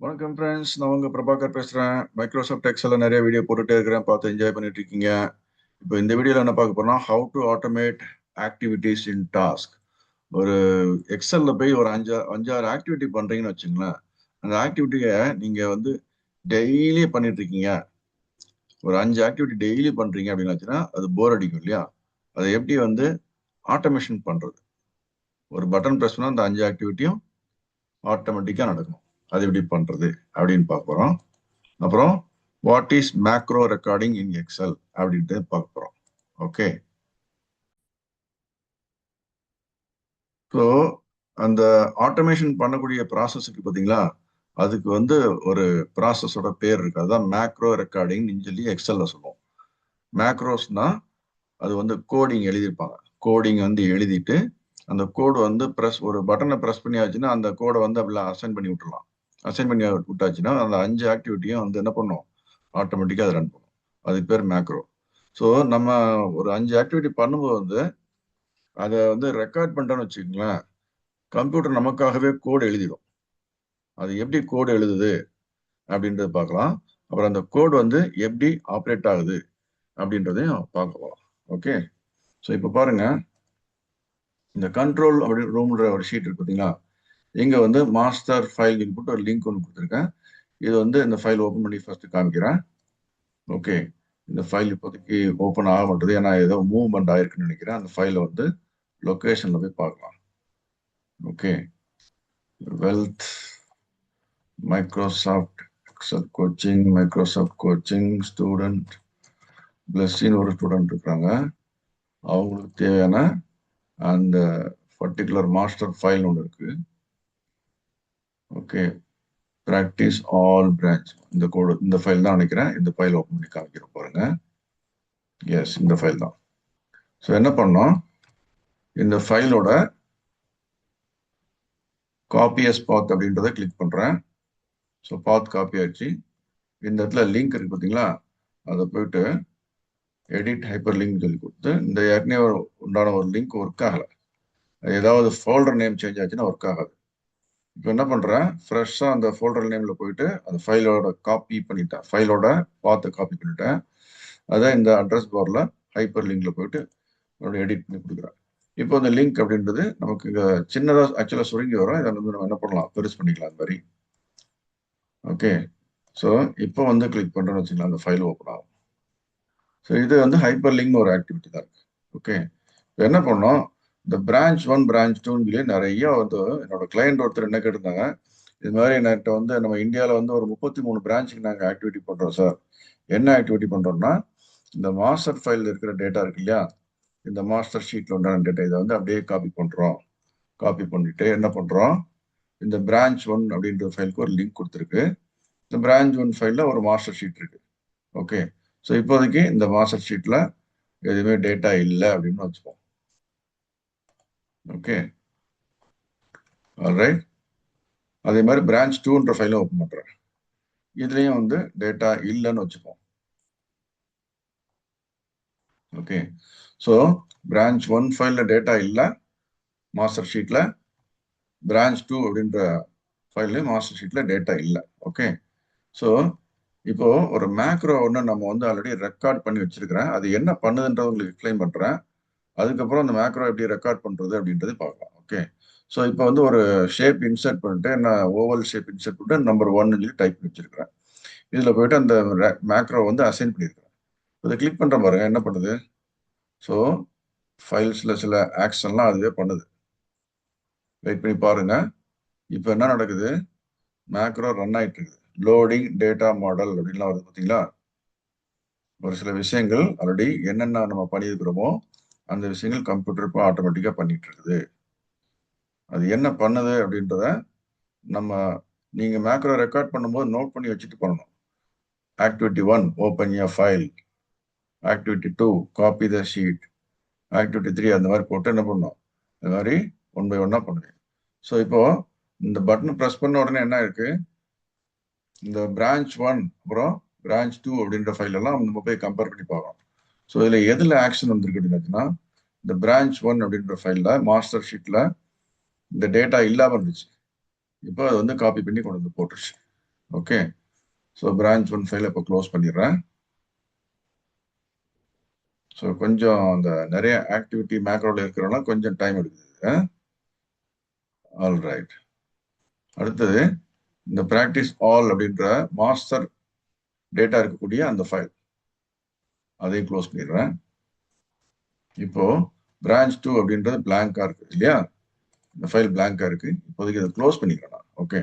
வணக்கம் ஃப்ரெண்ட்ஸ், நான் உங்க பிரபாகர் பேசுறேன். மைக்ரோசாஃப்ட் எக்ஸல்ல நிறைய வீடியோ போட்டுட்டே இருக்கிறேன், பார்த்து என்ஜாய் பண்ணிட்டு இருக்கீங்க. இப்போ இந்த வீடியோல என்ன பார்க்க போறோம்னா, how to automate activities in task. ஒரு எக்ஸல்ல போய் ஒரு அஞ்சாறு ஆக்டிவிட்டி பண்றீங்கன்னு வச்சுங்களேன். அந்த ஆக்டிவிட்டியை நீங்க வந்து டெய்லி பண்ணிட்டு இருக்கீங்க. ஒரு 5 ஆக்டிவிட்டி டெய்லி பண்றீங்க அப்படின்னு அது போர் அடிக்கும் இல்லையா? அதை எப்படி வந்து ஆட்டோமேஷன் பண்றது? ஒரு பட்டன் பிரஸ் பண்ணா அந்த 5 ஆக்டிவிட்டியும் ஆட்டோமேட்டிக்கா நடக்கும். அது எப்படி பண்றது அப்படின்னு பார்க்க போறோம். அப்புறம் what is macro recording in Excel அப்படின்ட்டு பார்க்க போறோம். ஓகே, ஸோ அந்த ஆட்டோமேஷன் பண்ணக்கூடிய ப்ராசஸ்க்கு பார்த்தீங்களா, அதுக்கு வந்து ஒரு ப்ராசஸோட பேர் இருக்கு. அதுதான் மேக்ரோ ரெக்கார்டிங் சொல்லி எக்ஸல்ல சொல்லுவோம். மேக்ரோஸ்னா அது வந்து கோடிங் எழுதியிருப்பாங்க. கோடிங் வந்து எழுதிட்டு அந்த கோடு வந்து ஒரு பட்டனை ப்ரெஸ் பண்ணியாச்சுன்னா அந்த கோடை வந்து அப்படிலாம் அசைன் பண்ணி விட்டுலாம். அசைன் பண்ணி விட்டாச்சுன்னா அந்த 5 ஆக்டிவிட்டியும் வந்து என்ன பண்ணும், ஆட்டோமேட்டிக்காக அது ரன் பண்ணும். அதுக்கு பேர் மேக்ரோ. ஸோ நம்ம ஒரு 5 ஆக்டிவிட்டி பண்ணும்போது வந்து அதை வந்து ரெக்கார்ட் பண்ணிட்டோன்னு வச்சுக்கோங்களேன், கம்ப்யூட்டர் நமக்காகவே கோடு எழுதிடும். அது எப்படி கோடு எழுதுது அப்படின்றத பார்க்கலாம். அப்புறம் அந்த கோடு வந்து எப்படி ஆப்ரேட் ஆகுது அப்படின்றதையும் பார்க்கலாம். ஓகே, ஸோ இப்போ பாருங்க, இந்த கண்ட்ரோல் அப்படி ரூம்ன்ற ஒரு ஷீட் இருக்கு பார்த்தீங்களா, இங்க வந்து மாஸ்டர் ஃபைல் போட்டு ஒரு லிங்க் ஒன்று கொடுத்துருக்கேன். இது வந்து இந்த ஃபைல் ஓப்பன் பண்ணி ஃபர்ஸ்ட் காமிக்கிறேன். ஓகே, இந்த ஃபைல் இப்போதைக்கு ஓப்பன் ஆக மாட்டேது, ஏன்னா ஏதோ மூவ்மெண்ட் ஆயிருக்குன்னு நினைக்கிறேன். அந்த ஃபைலை வந்து லொக்கேஷன்ல போய் பார்க்கலாம். Okay, Wealth, Microsoft Excel coaching, Microsoft coaching student, பிளஸ்ஸின்னு ஒரு ஸ்டூடெண்ட் இருக்காங்க. அவங்களுக்கு தேவையான அந்த பர்டிகுலர் மாஸ்டர் ஃபைல் ஒன்று இருக்கு. ஓகே, ப்ராக்டிஸ் ஆல் பிரான்ச், இந்த கோடு இந்த ஃபைல் தான் நினைக்கிறேன். இந்த ஃபைல் ஓப்பன் பண்ணி காமிக்கிறோம் பாருங்க. எஸ், இந்த ஃபைல் தான். ஸோ என்ன பண்ணோம், இந்த ஃபைலோட காப்பி எஸ் பாத் அப்படின்றத கிளிக் பண்றேன். ஸோ பாத் காப்பி ஆச்சு. இந்த இடத்துல லிங்க் இருக்கு பார்த்தீங்களா, அதை போயிட்டு எடிட் ஹைப்பர் லிங்க் சொல்லி கொடுத்து, இந்த ஏற்கனவே உண்டான ஒரு லிங்க் ஒர்க் ஆகலை, ஏதாவது ஃபோல்டர் நேம் சேஞ்ச் ஆச்சுன்னா ஒர்க் ஆகாது. இப்போ என்ன பண்றேன், ஃப்ரெஷ்ஷாக அந்த ஃபோல்டர் நேம்ல போயிட்டு அந்த ஃபைலோட காப்பி பண்ணிட்டேன், ஃபைலோட பாத்தை காப்பி பண்ணிட்டேன். அதை இந்த அட்ரஸ் பார்ல ஹைப்பர் லிங்க்ல போயிட்டு எடிட் பண்ணி கொடுக்குறேன். இப்போ அந்த லிங்க் அப்படின்றது நமக்கு இங்க சின்னதாக ஆக்சுவலாக சுருங்கி வரும். இதை வந்து நம்ம என்ன பண்ணலாம், பெருசு பண்ணிக்கலாம் அந்த மாதிரி. ஓகே, ஸோ இப்போ வந்து கிளிக் பண்ணுறோன்னு வச்சுக்கலாம், அந்த ஃபைல் ஓப்பன் ஆகும். ஸோ இது வந்து ஹைப்பர் லிங்க் ஒரு ஆக்டிவிட்டி தான் இருக்கு. ஓகே, இப்போ என்ன பண்ணோம், இந்த பிரான்ச் 1 பிரான்ச் 2 சொல்லி நிறைய வந்து என்னோட கிளையண்ட் ஒருத்தர் என்ன கேட்டிருந்தாங்க, இது மாதிரி என்கிட்ட வந்து நம்ம இந்தியாவில் வந்து ஒரு 33 பிரான்ச்சுக்கு நாங்கள் ஆக்டிவிட்டி பண்ணுறோம் சார். என்ன ஆக்டிவிட்டி பண்ணுறோம்னா, இந்த மாஸ்டர் ஃபைல் இருக்கிற டேட்டா இருக்கு இல்லையா, இந்த மாஸ்டர் ஷீட்ல உண்டான டேட்டா இதை வந்து அப்படியே காப்பி பண்ணுறோம். காப்பி பண்ணிட்டு என்ன பண்ணுறோம், இந்த பிரான்ச் 1 அப்படின்ற ஃபைலுக்கு ஒரு லிங்க் கொடுத்துருக்கு. இந்த பிரான்ச் 1 ஃபைலில் ஒரு மாஸ்டர் ஷீட் இருக்கு. ஓகே, ஸோ இப்போதைக்கு இந்த மாஸ்டர் ஷீட்ல எதுவுமே டேட்டா இல்லை அப்படின்னு வச்சுப்போம். Okay, alright. அதே மாதிரி பிரான்ச் 2ன்ற ஃபைலை ஓப்பன் பண்றேன், இதுலயும் வந்து டேட்டா இல்லைன்னு வச்சுப்போம். ஓகே, ஸோ பிரான்ச் 1 ஃபைல்ல டேட்டா இல்லை மாஸ்டர் ஷீட்ல, பிரான்ச் 2 அப்படின்ற ஃபைல்ல மாஸ்டர் ஷீட்ல டேட்டா இல்லை. ஓகே, ஸோ இப்போ ஒரு மேக்ரோ ஒன்று நம்ம வந்து ஆல்ரெடி ரெக்கார்ட் பண்ணி வச்சிருக்கிறேன். அது என்ன பண்ணுதுன்றதை உங்களுக்கு எக்ஸ்பிளைன் பண்றேன். அதுக்கப்புறம் அந்த மேக்ரோ எப்படி ரெக்கார்ட் பண்றது அப்படின்றது பார்க்கலாம். ஓகே, ஸோ இப்போ வந்து ஒரு ஷேப் இன்சர்ட் பண்ணிட்டு, நான் ஓவல் ஷேப் இன்சர்ட் பண்ணிட்டு நம்பர் 1 சொல்லி டைப் பண்ணி வச்சிருக்கிறேன். இதுல போயிட்டு அந்த மேக்ரோ வந்து அசைன் பண்ணியிருக்கிறேன். இதை கிளிக் பண்ற பாருங்க என்ன பண்ணுது. ஸோ ஃபைல்ஸ்ல சில ஆக்ஷன்லாம் அதுவே பண்ணுது. வெயிட் பண்ணி பாருங்க. இப்போ என்ன நடக்குது, மேக்ரோ ரன் ஆயிட்டு இருக்குது. லோடிங் டேட்டா மாடல் அப்படின்லாம் வருது பார்த்தீங்களா. ஒரு சில விஷயங்கள் ஆல்ரெடி என்னென்ன நம்ம பண்ணியிருக்கிறோமோ அந்த விஷயங்கள் கம்ப்யூட்டர் இப்போ ஆட்டோமேட்டிக்கா பண்ணிட்டு இருக்குது. அது என்ன பண்ணுது அப்படின்றத நம்ம நீங்க மேக்ரோ ரெக்கார்ட் பண்ணும்போது நோட் பண்ணி வச்சுட்டு பண்ணணும். Activity 1 open a file, activity 2 copy the sheet, activity 3 அந்த மாதிரி போட்டு என்ன பண்ணணும், இந்த மாதிரி 1 by 1 பண்ணுவேன். ஸோ இப்போ இந்த பட்டன் ப்ரெஸ் பண்ண உடனே என்ன இருக்கு, இந்த பிரான்ச் 1 அப்புறம் பிரான்ச் 2 அப்படின்ற ஃபைல் எல்லாம் நம்ம போய் கம்பேர் பண்ணி பார்க்கணும். ஸோ இதுல எதுல ஆக்ஷன் வந்திருக்கு அப்படின்னா, இந்த பிரான்ச் 1 அப்படின்ற ஃபைல்ல மாஸ்டர் ஷீட்ல இந்த டேட்டா இல்லாம இருந்துச்சு. இப்போ அது வந்து காப்பி பண்ணி கொண்டு வந்து போட்டுருச்சு. ஓகே. ஸோ பிரான்ச் 1 ஃபைலை இப்போ க்ளோஸ் பண்ணிடுறேன். ஸோ கொஞ்சம் அந்த நிறைய ஆக்டிவிட்டி மேக்ரோவில் இருக்கிறோம்னா கொஞ்சம் டைம் எடுக்குது. All right. அடுத்தது இந்த ப்ராக்டிஸ் ஆல் அப்படின்ற மாஸ்டர் டேட்டா இருக்கக்கூடிய அந்த ஃபைல் அதையும் க்ளோஸ் பண்ணிடுறேன். இப்போ பிரான்ச் 2 அப்படின்றது பிளாங்கா இருக்கு இல்லையா? இந்த ஃபைல் பிளாங்கா இருக்கு. இப்போதைக்கு அதை க்ளோஸ் பண்ணிக்கிறேன். ஓகே.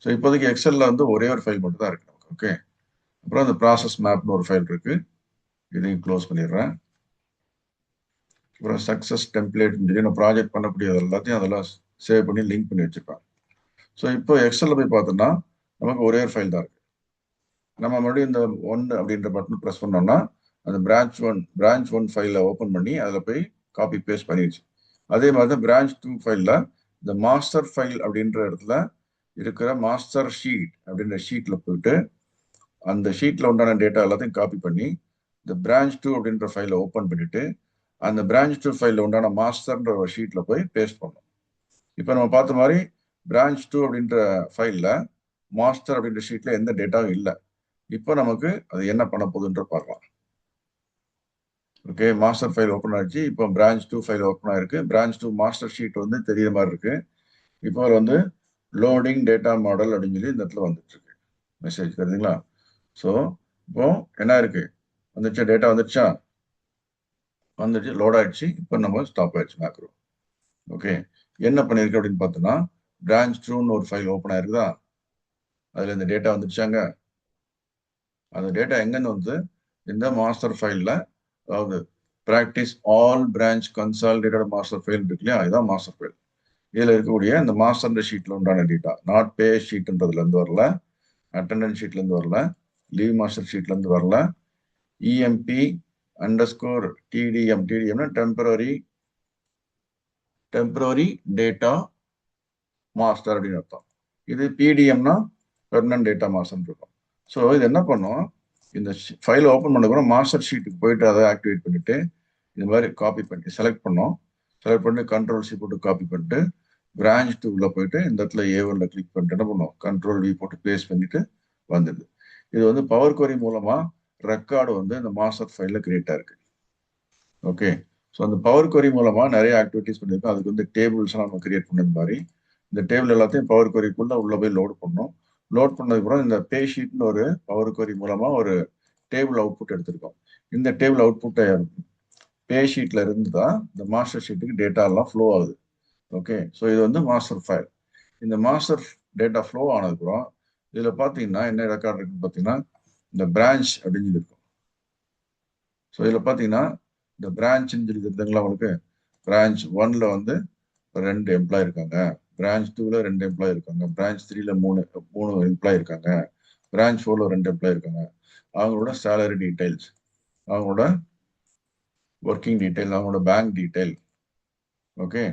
ஸோ இப்போதைக்கு எக்ஸல்ல வந்து ஒரே ஒரு ஃபைல் மட்டும் தான் இருக்கு. ஓகே. அப்புறம் அந்த ப்ராசஸ் மேப்னு ஒரு ஃபைல் இருக்கு. இதையும் க்ளோஸ் பண்ணிடுறேன். அப்புறம் சக்ஸஸ் டெம்ப்ளேட் நான் ப்ராஜெக்ட் பண்ணக்கூடியது எல்லாத்தையும் அதெல்லாம் சேவ் பண்ணி லிங்க் பண்ணி வச்சிருப்பேன். ஸோ இப்போ எக்ஸல்ல போய் பார்த்தோம்னா நமக்கு ஒரே ஒரு ஃபைல் தான் இருக்கு. நம்ம மறுபடியும் இந்த 1 அப்படின்ற பட்டன் ப்ரெஸ் பண்ணோம்னா அந்த பிரான்ச் ஒன் ஃபைலை ஓப்பன் பண்ணி அதில் போய் காப்பி பேஸ்ட் பண்ணிடுச்சு. அதே மாதிரி தான் பிரான்ச் 2 ஃபைலில் இந்த மாஸ்டர் ஃபைல் அப்படின்ற இடத்துல இருக்கிற மாஸ்டர் ஷீட் அப்படின்ற ஷீட்டில் போயிட்டு அந்த ஷீட்டில் உண்டான டேட்டா எல்லாத்தையும் காப்பி பண்ணி இந்த பிரான்ச் 2 அப்படின்ற ஃபைலை ஓப்பன் பண்ணிட்டு அந்த பிரான்ச் 2 ஃபைலில் உண்டான மாஸ்டர்ன்ற ஒரு ஷீட்டில் போய் பேஸ்ட் பண்ணோம். இப்போ நம்ம பார்த்த மாதிரி பிரான்ச் 2 அப்படின்ற ஃபைலில் மாஸ்டர் அப்படின்ற ஷீட்டில் எந்த டேட்டாவும் இல்லை. இப்போ நமக்கு அது என்ன பண்ண போகுதுன்ற பார்க்கலாம். ஓகே, மாஸ்டர் ஃபைல் ஓப்பன் ஆயிடுச்சு. இப்போ பிரான்ச் 2 ஃபைல் ஓப்பன் ஆயிருக்கு. பிரான்ச் 2 மாஸ்டர் ஷீட் வந்து தெரியுற மாதிரி இருக்கு. இப்போ வந்து லோடிங் டேட்டா மாடல் அப்படின்னு சொல்லி இந்த இடத்துல வந்துட்டு இருக்கு மெசேஜ், தெரியுதுங்களா? ஸோ இப்போ என்ன இருக்கு, வந்துச்சா டேட்டா வந்துடுச்சா? வந்துச்சு, லோட் ஆயிடுச்சு. இப்போ நம்ம ஸ்டாப் ஆயிடுச்சு மேக்ரோ. ஓகே, என்ன பண்ணிருக்கு அப்படின்னு பார்த்தோம்னா பிரான்ச் 2ன்னு ஒரு ஃபைல் ஓப்பன் ஆயிருக்குதா? அதுல இந்த டேட்டா வந்துடுச்சாங்க. அந்த டேட்டா எங்கன்னு வந்து இந்த மாஸ்டர் ஃபைல்ல, அதாவது practice all branch consolidated master file இருக்கு இல்லையா? இதுதான் மாஸ்டர் ஃபைல். இதுல இருக்கக்கூடிய இந்த மாஸ்டர் ஷீட்ல உண்டான டேட்டா, நாட் பே ஷீட்ன்றதுல இருந்து வரல, அட்டண்டன்ஸ் ஷீட்ல இருந்து வரல, லீவ் மாஸ்டர் ஷீட்ல இருந்து வரல, இஎம்பி அண்டர்ஸ்கோர் டிடிஎம்னா டெம்பரரி டேட்டா மாஸ்டர் அப்படின்னு அர்த்தம். இது பிடிஎம்னா பெர்மனன்ட் டேட்டா மாஸ்டர் இருக்கும். ஸோ இது என்ன பண்ணும், இந்த ஃபைல் ஓப்பன் பண்ண மாஸ்டர் ஷீட்டுக்கு போயிட்டு அதை ஆக்டிவேட் பண்ணிட்டு இந்த மாதிரி காப்பி பண்ணி செலக்ட் பண்ணோம். செலக்ட் பண்ணி கண்ட்ரோல் சி போட்டு காப்பி பண்ணிட்டு பிரான்ச் 2ல போயிட்டு இந்த இடத்துல A1ல கிளிக் பண்ணிட்டு என்ன பண்ணுவோம், கண்ட்ரோல் V போட்டு பேஸ்ட் பண்ணிட்டு வந்துடுது. இது வந்து பவர் குவரி மூலமா ரெக்கார்டு வந்து இந்த மாஸ்டர் ஃபைல்ல கிரியேட் ஆயிருக்கு. ஓகே, ஸோ அந்த பவர் குவரி மூலமா நிறைய ஆக்டிவிட்டிஸ் பண்ணியிருக்கோம். அதுக்கு வந்து டேபிள்ஸ் எல்லாம் நம்ம கிரியேட் பண்ணது மாதிரி இந்த டேபிள் எல்லாத்தையும் பவர் குவரிக்குள்ள உள்ள போய் லோட் பண்ணோம். லோட் பண்ணதுக்கப்புறம் இந்த பே ஷீட்னு ஒரு பவர் குவரி மூலமா ஒரு டேபிள் அவுட்புட் எடுத்திருக்கோம். இந்த டேபிள் அவுட்புட்டை பே ஷீட்ல இருந்து தான் இந்த மாஸ்டர் ஷீட்டுக்கு டேட்டா எல்லாம் ஃப்ளோ ஆகுது. ஓகே, ஸோ இது வந்து மாஸ்டர் ஃபைல். இந்த மாஸ்டர் டேட்டா ஃப்ளோ ஆனதுக்கப்புறம் இதுல பாத்தீங்கன்னா என்ன ரெக்கார்ட் இருக்குன்னு பாத்தீங்கன்னா இந்த பிரான்ச் அப்படின்னு இருக்கும். ஸோ இதுல பாத்தீங்கன்னா இந்த பிரான்ச்னு சொல்லி தெரிஞ்சுங்களா உங்களுக்கு? பிரான்ச் 1ல வந்து 2 எம்ப்ளாய் இருக்காங்க, பிரான்ச் 2ல 2 எம்ப்ளாய் இருக்காங்க, பிரான்ச் 3ல மூணு எம்ப்ளாய் இருக்காங்க, பிரான்ச் 4ல 2 எம்ப்ளாய் இருக்காங்க. அவங்களோட சேலரி டீடைல்ஸ், அவங்களோட ஒர்க்கிங் டீடைல், அவங்களோட bank detail, okay,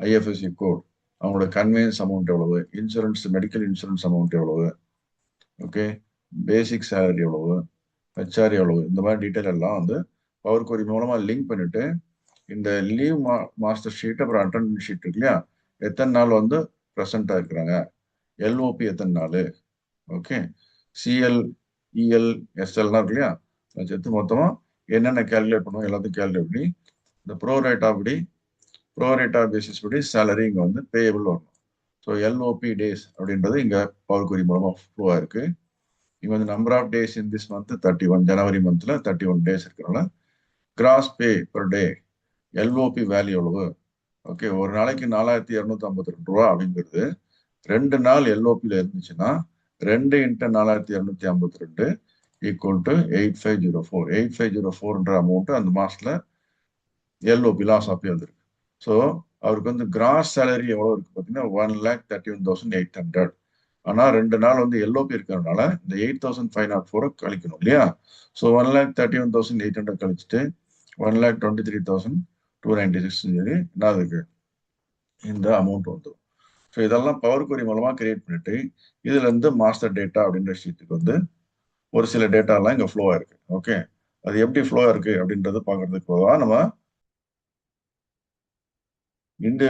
IFSC code, அவங்களோட கன்வீனியன்ஸ் அமௌண்ட் எவ்வளவு, இன்சூரன்ஸ் மெடிக்கல் இன்சூரன்ஸ் அமௌண்ட் எவ்வளவு, ஓகே, பேசிக் சேலரி எவ்வளவு, ஹெச்ஆர் எவ்வளவு, இந்த மாதிரி டீடைல் எல்லாம் வந்து பவர் குவரி மூலமா லிங்க் பண்ணிட்டு இந்த லீவ் மாஸ்டர் ஷீட் அப்புறம் அட்டெண்டன்ஸ் ஷீட் இருக்கு இல்லையா, எத்தனை நாள் வந்து ப்ரெசென்டா இருக்கிறாங்க, எல்ஓபி எத்தனை நாள், ஓகே, சிஎல் இஎல் எஸ்எல்லாம் இருக்கு இல்லையா, சேர்த்து மொத்தமா என்னென்ன கேல்குலேட் பண்ணுவோம் எல்லாத்தையும் கேல்குலேட் பண்ணி இந்த ப்ரோரேட்டா பேசிஸ் படி சேலரி இங்க வந்து பேயபிள் வரணும். ஸோ எல்ஓபி டேஸ் அப்படின்றது இங்க பவர் குவரி மூலமா ஃப்ளோ ஆயிருக்கு. இங்க வந்து number of days in this month 31, ஜனவரி மந்த்ல 31 டேஸ் இருக்கிறனால gross pay per day LOP value எவ்வளவு, ஓகே, ஒரு நாளைக்கு 4252 ரூபா அப்படிங்கிறது 2 நாள் எல்ஓபியில் இருந்துச்சுன்னா 2 × 4252 ஈக்குவல் டு 8504. 8504ன்ற அமௌண்ட் அந்த மாசத்துல எல்ஓபி லாஸ் ஆஃப் வந்துருக்கு. ஸோ அவருக்கு வந்து கிராஸ் சேலரி எவ்வளோ இருக்கு பார்த்தீங்கன்னா 1,31,800. ஆனால் 2 நாள் வந்து எல்ஓபி இருக்கிறதுனால இந்த 8,504 கழிக்கணும் இல்லையா? ஸோ 1,31,800 கழிச்சுட்டு 1,23,296 சொல்லி என்ன இருக்கு இந்த அமௌண்ட் வந்துடும். ஸோ இதெல்லாம் பவர் குவரி மூலமா கிரியேட் பண்ணிட்டு இதுல இருந்து மாஸ்டர் டேட்டா அப்படின்ற ஷீட்டுக்கு வந்து ஒரு சில டேட்டா எல்லாம் இங்க ஃப்ளோ ஆயிருக்கு. ஓகே, அது எப்படி ஃப்ளோ இருக்கு அப்படின்றது பாக்குறதுக்கு போதும். நம்ம இந்த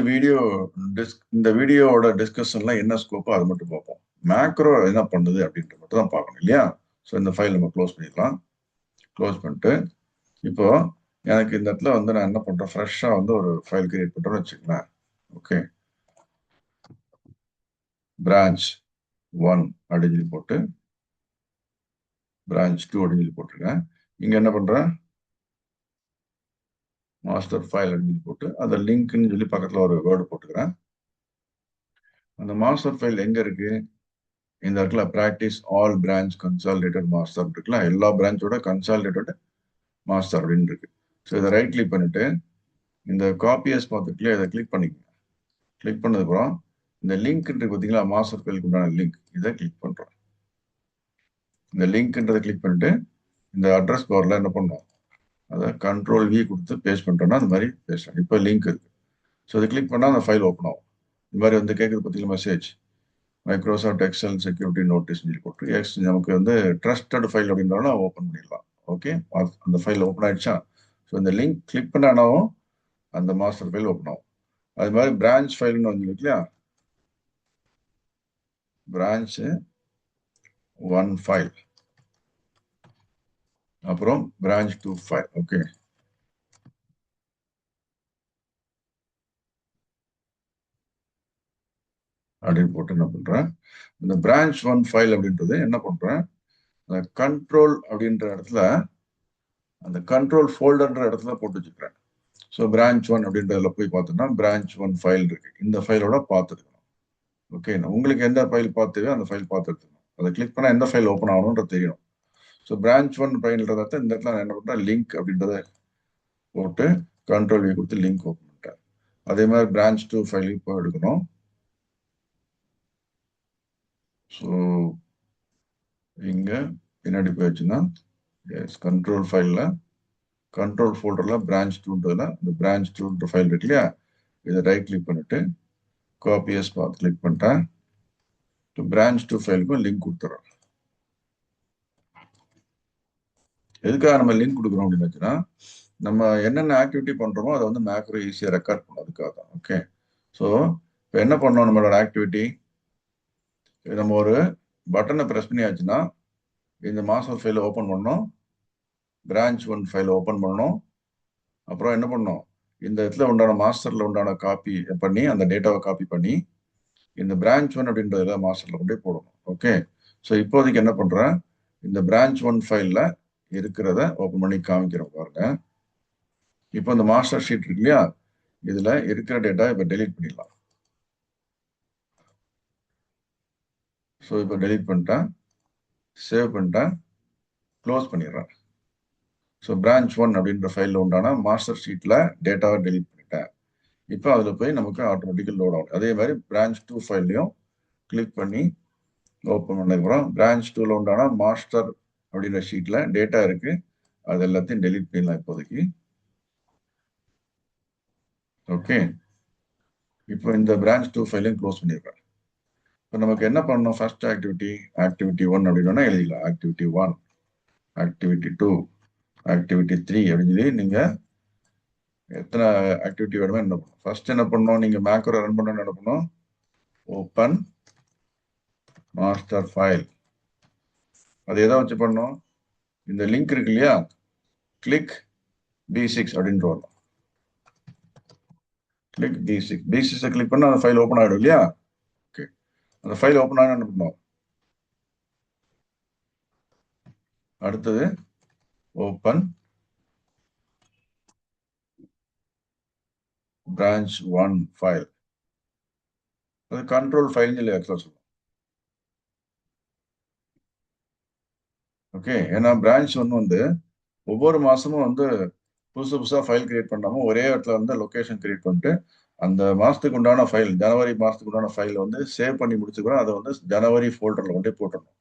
வீடியோவோட டிஸ்கஷன்ல என்ன ஸ்கோப்போ அதை மட்டும் பார்ப்போம். மேக்ரோ என்ன பண்ணுது அப்படின்ட்டு மட்டும் தான் பார்க்கணும் இல்லையா? ஸோ இந்த ஃபைல் நம்ம க்ளோஸ் பண்ணிடலாம். க்ளோஸ் பண்ணிட்டு இப்போ எனக்கு இந்த இடத்துல வந்து நான் என்ன பண்றேன், ஃப்ரெஷ்ஷா வந்து ஒரு ஃபைல் கிரியேட் பண்றேன்னு வச்சுக்கோங்களேன். ஓகே, பிரான்ச் 1 அப்படின்னு சொல்லி போட்டு பிரான்ச் 2 அப்படின்னு சொல்லி போட்டிருக்கேன். இங்க என்ன பண்றேன், மாஸ்டர் ஃபைல் அப்படின்னு சொல்லி போட்டு அதை லிங்க்னு சொல்லி பக்கத்துல ஒரு வேர்டு போட்டுக்கிறேன். அந்த மாஸ்டர் ஃபைல் எங்க இருக்கு, இந்த இடத்துல practice all branch consolidated master இருக்குல்ல, எல்லா பிரான்ச்சோட கன்சாலிடேட்டட் மாஸ்டர் அப்படின்னு இருக்கு. ஸோ இதை ரைட் கிளிக் பண்ணிட்டு இந்த காப்பியஸ் பார்த்துட்டு இதை கிளிக் பண்ணிக்கோங்க. கிளிக் பண்ணதுக்கப்புறம் இந்த லிங்க் இருக்கு பார்த்தீங்களா, மாஸ்டர் ஃபைலுக்கு உண்டான லிங்க், இதை கிளிக் பண்றோம். இந்த லிங்க்ன்றதை கிளிக் பண்ணிட்டு இந்த அட்ரஸ் பார்ல என்ன பண்ணோம், அதை கண்ட்ரோல் வி கொடுத்து பேஸ்ட் பண்ணிட்டோம்னா அந்த மாதிரி பேசுறேன். இப்போ லிங்க் இருக்கு. ஸோ இதை கிளிக் பண்ணால் அந்த ஃபைல் ஓப்பன் ஆகும். இந்த மாதிரி வந்து கேட்குறது பார்த்தீங்களா message, Microsoft Excel security notice போட்டு நமக்கு வந்து ட்ரஸ்டட் ஃபைல் அப்படின்றத ஓப்பன் பண்ணிடலாம். ஓகே, அந்த ஃபைல் ஓப்பன் ஆயிடுச்சா? ஸோ இந்த லிங்க் கிளிக் பண்ணாலும் அந்த மாஸ்டர் ஃபைல் ஓப்பன் ஆகும். அது மாதிரி பிரான்ச் ஃபைல்னு வந்து இல்லையா, பிரான்ச் 1 ஃபைல், அப்புறம் பிரான்ச் 2 ஃபைல். ஓகே, அப்படின்னு போட்டு என்ன பண்றேன், இந்த பிரான்ச் 1 ஃபைல் அப்படின்றது என்ன பண்றேன், அந்த கண்ட்ரோல் அப்படின்ற இடத்துல அந்த கண்ட்ரோல் ஃபோல்டர்ன்ற இடத்துல போட்டு வச்சுக்கிறேன். ஸோ பிரான்ச் 1 அப்படின்றதுல போய் பார்த்தோம்னா பிரான்ச் 1 ஃபைல் இருக்கு. இந்த ஃபைலோட பார்த்துருக்கணும். ஓகே, உங்களுக்கு எந்த ஃபைல் பார்த்துவே அந்த ஃபைல் பார்த்துருக்கணும். அதை கிளிக் பண்ணா எந்த ஃபைல் ஓப்பன் ஆகணும்ன்றது தெரியணும். ஸோ பிரான்ச் 1 ஃபைல்ன்றத இந்த இடத்துல நான் என்ன பண்றேன், லிங்க் அப்படின்றத போட்டு கண்ட்ரோல் கொடுத்து லிங்க் ஓப்பன் பண்ணிட்டேன். அதே மாதிரி பிரான்ச் 2 ஃபைல் இப்போ எடுக்கணும். ஸோ இங்க பின்னாடி போயிடுச்சுன்னா எஸ், கண்ட்ரோல் ஃபைல்ல கண்ட்ரோல் ஃபோல்டர்ல பிரான்ச் 2ன்றதுல இந்த பிரான்ச் 2 ஃபைல் இருக்கு இல்லையா, இதை ரைட் கிளிக் பண்ணிட்டு காப்பியஸ் பாத் கிளிக் பண்ணிட்டேன். பிரான்ச் 2 ஃபைலுக்கும் லிங்க் கொடுத்துறோம். எதுக்காக நம்ம லிங்க் கொடுக்குறோம் அப்படின்னு நம்ம என்னென்ன ஆக்டிவிட்டி பண்றோமோ அதை வந்து மேக்ரோ ஈஸியா ரெக்கார்ட் பண்ணும், அதுக்காக தான். ஓகே, ஸோ இப்போ என்ன பண்ணோம், நம்மளோட ஆக்டிவிட்டி நம்ம ஒரு பட்டனை ப்ரெஸ் பண்ணியாச்சுன்னா இந்த மாஸ்டர் ஃபைலை ஓப்பன் பண்ணோம், பிரான்ச் 1 ஃபைலை ஓப்பன் பண்ணணும். அப்புறம் என்ன பண்ணோம், இந்த இடத்துல உண்டான மாஸ்டர்ல உண்டான காப்பி பண்ணி அந்த டேட்டாவை காப்பி பண்ணி இந்த பிரான்ச் 1 அப்படின்றதுல மாஸ்டர்ல கொண்டு போய் போடணும். ஓகே, ஸோ இப்போதைக்கு என்ன பண்றேன், இந்த பிரான்ச் 1 ஃபைல்ல இருக்கிறத ஓப்பன் பண்ணி காமிக்கிறோம் பாருங்க. இப்போ இந்த மாஸ்டர் ஷீட் இருக்கு இல்லையா, இதுல இருக்கிற டேட்டா இப்போ டெலீட் பண்ணிடலாம். ஸோ இப்போ டெலீட் பண்ணிட்டேன், சேவ் பண்ணிட்டேன், க்ளோஸ் பண்ணிடுறேன். ஸோ பிரான்ச் 1 அப்படின்ற ஃபைலில் உண்டான மாஸ்டர் ஷீட்ல டேட்டாவை டெலீட் பண்ணிட்டேன். இப்போ அதில் போய் நமக்கு ஆட்டோமேட்டிக்கல் லோட் ஆகும். அதே மாதிரி பிரான்ச் 2 ஃபைல்லையும் கிளிக் பண்ணி ஓப்பன் பண்ணதுக்கப்புறம் பிரான்ச் 2ல உண்டான மாஸ்டர் அப்படின்ற ஷீட்ல டேட்டா இருக்கு, அது எல்லாத்தையும் டெலீட் பண்ணிடலாம் இப்போதைக்கு. ஓகே, இப்போ இந்த பிரான்ச் 2 ஃபைலையும் க்ளோஸ் பண்ணிடுறேன். இப்போ நமக்கு என்ன பண்ணணும், ஃபர்ஸ்ட் ஆக்டிவிட்டி 1 அப்படின்னா எழுதிக்கலாம். ஆக்டிவிட்டி 1, ஆக்டிவிட்டி 2, ஆக்டிவிட்டி 3 அப்படின்னு சொல்லி நீங்க எத்தனை ஆக்டிவிட்டி வேணுமோ என்ன பண்ணணும். ஃபர்ஸ்ட் என்ன பண்ணணும், நீங்க மேக்ரோ ரன் பண்ண என்ன பண்ணணும், ஓப்பன் மாஸ்டர் ஃபைல், அது எதை வச்சு பண்ணணும், இந்த லிங்க் இருக்கு இல்லையா, கிளிக் B6 அப்படின்னு வரணும். கிளிக் B6 கிளிக் பண்ணா அந்த ஃபைல் ஓப்பன் ஆகிடும் இல்லையா. ஓகே, அந்த ஃபைல் ஓப்பன் ஆனா என்ன பண்ணணும், அடுத்தது ஓப்பன் பிரான்ச் 1 ஃபைல், அது கண்ட்ரோல் ஃபைல் சொல்லி ஆக்சுவலா சொல்லுவோம். ஓகே, ஏன்னா பிரான்ச் 1 வந்து ஒவ்வொரு மாசமும் வந்து புதுசு புதுசா ஃபைல் கிரியேட் பண்ணாம ஒரே இடத்துல வந்து லொகேஷன் கிரியேட் பண்ணிட்டு அந்த மாசத்துக்கு உண்டான ஃபைல், ஜனவரி மாசத்துக்கு உண்டான ஃபைல் வந்து சேவ் பண்ணி முடிச்சுக்கிறோம். அதை வந்து ஜனவரி ஃபோல்டர்ல கொண்டே போட்டுடணும்.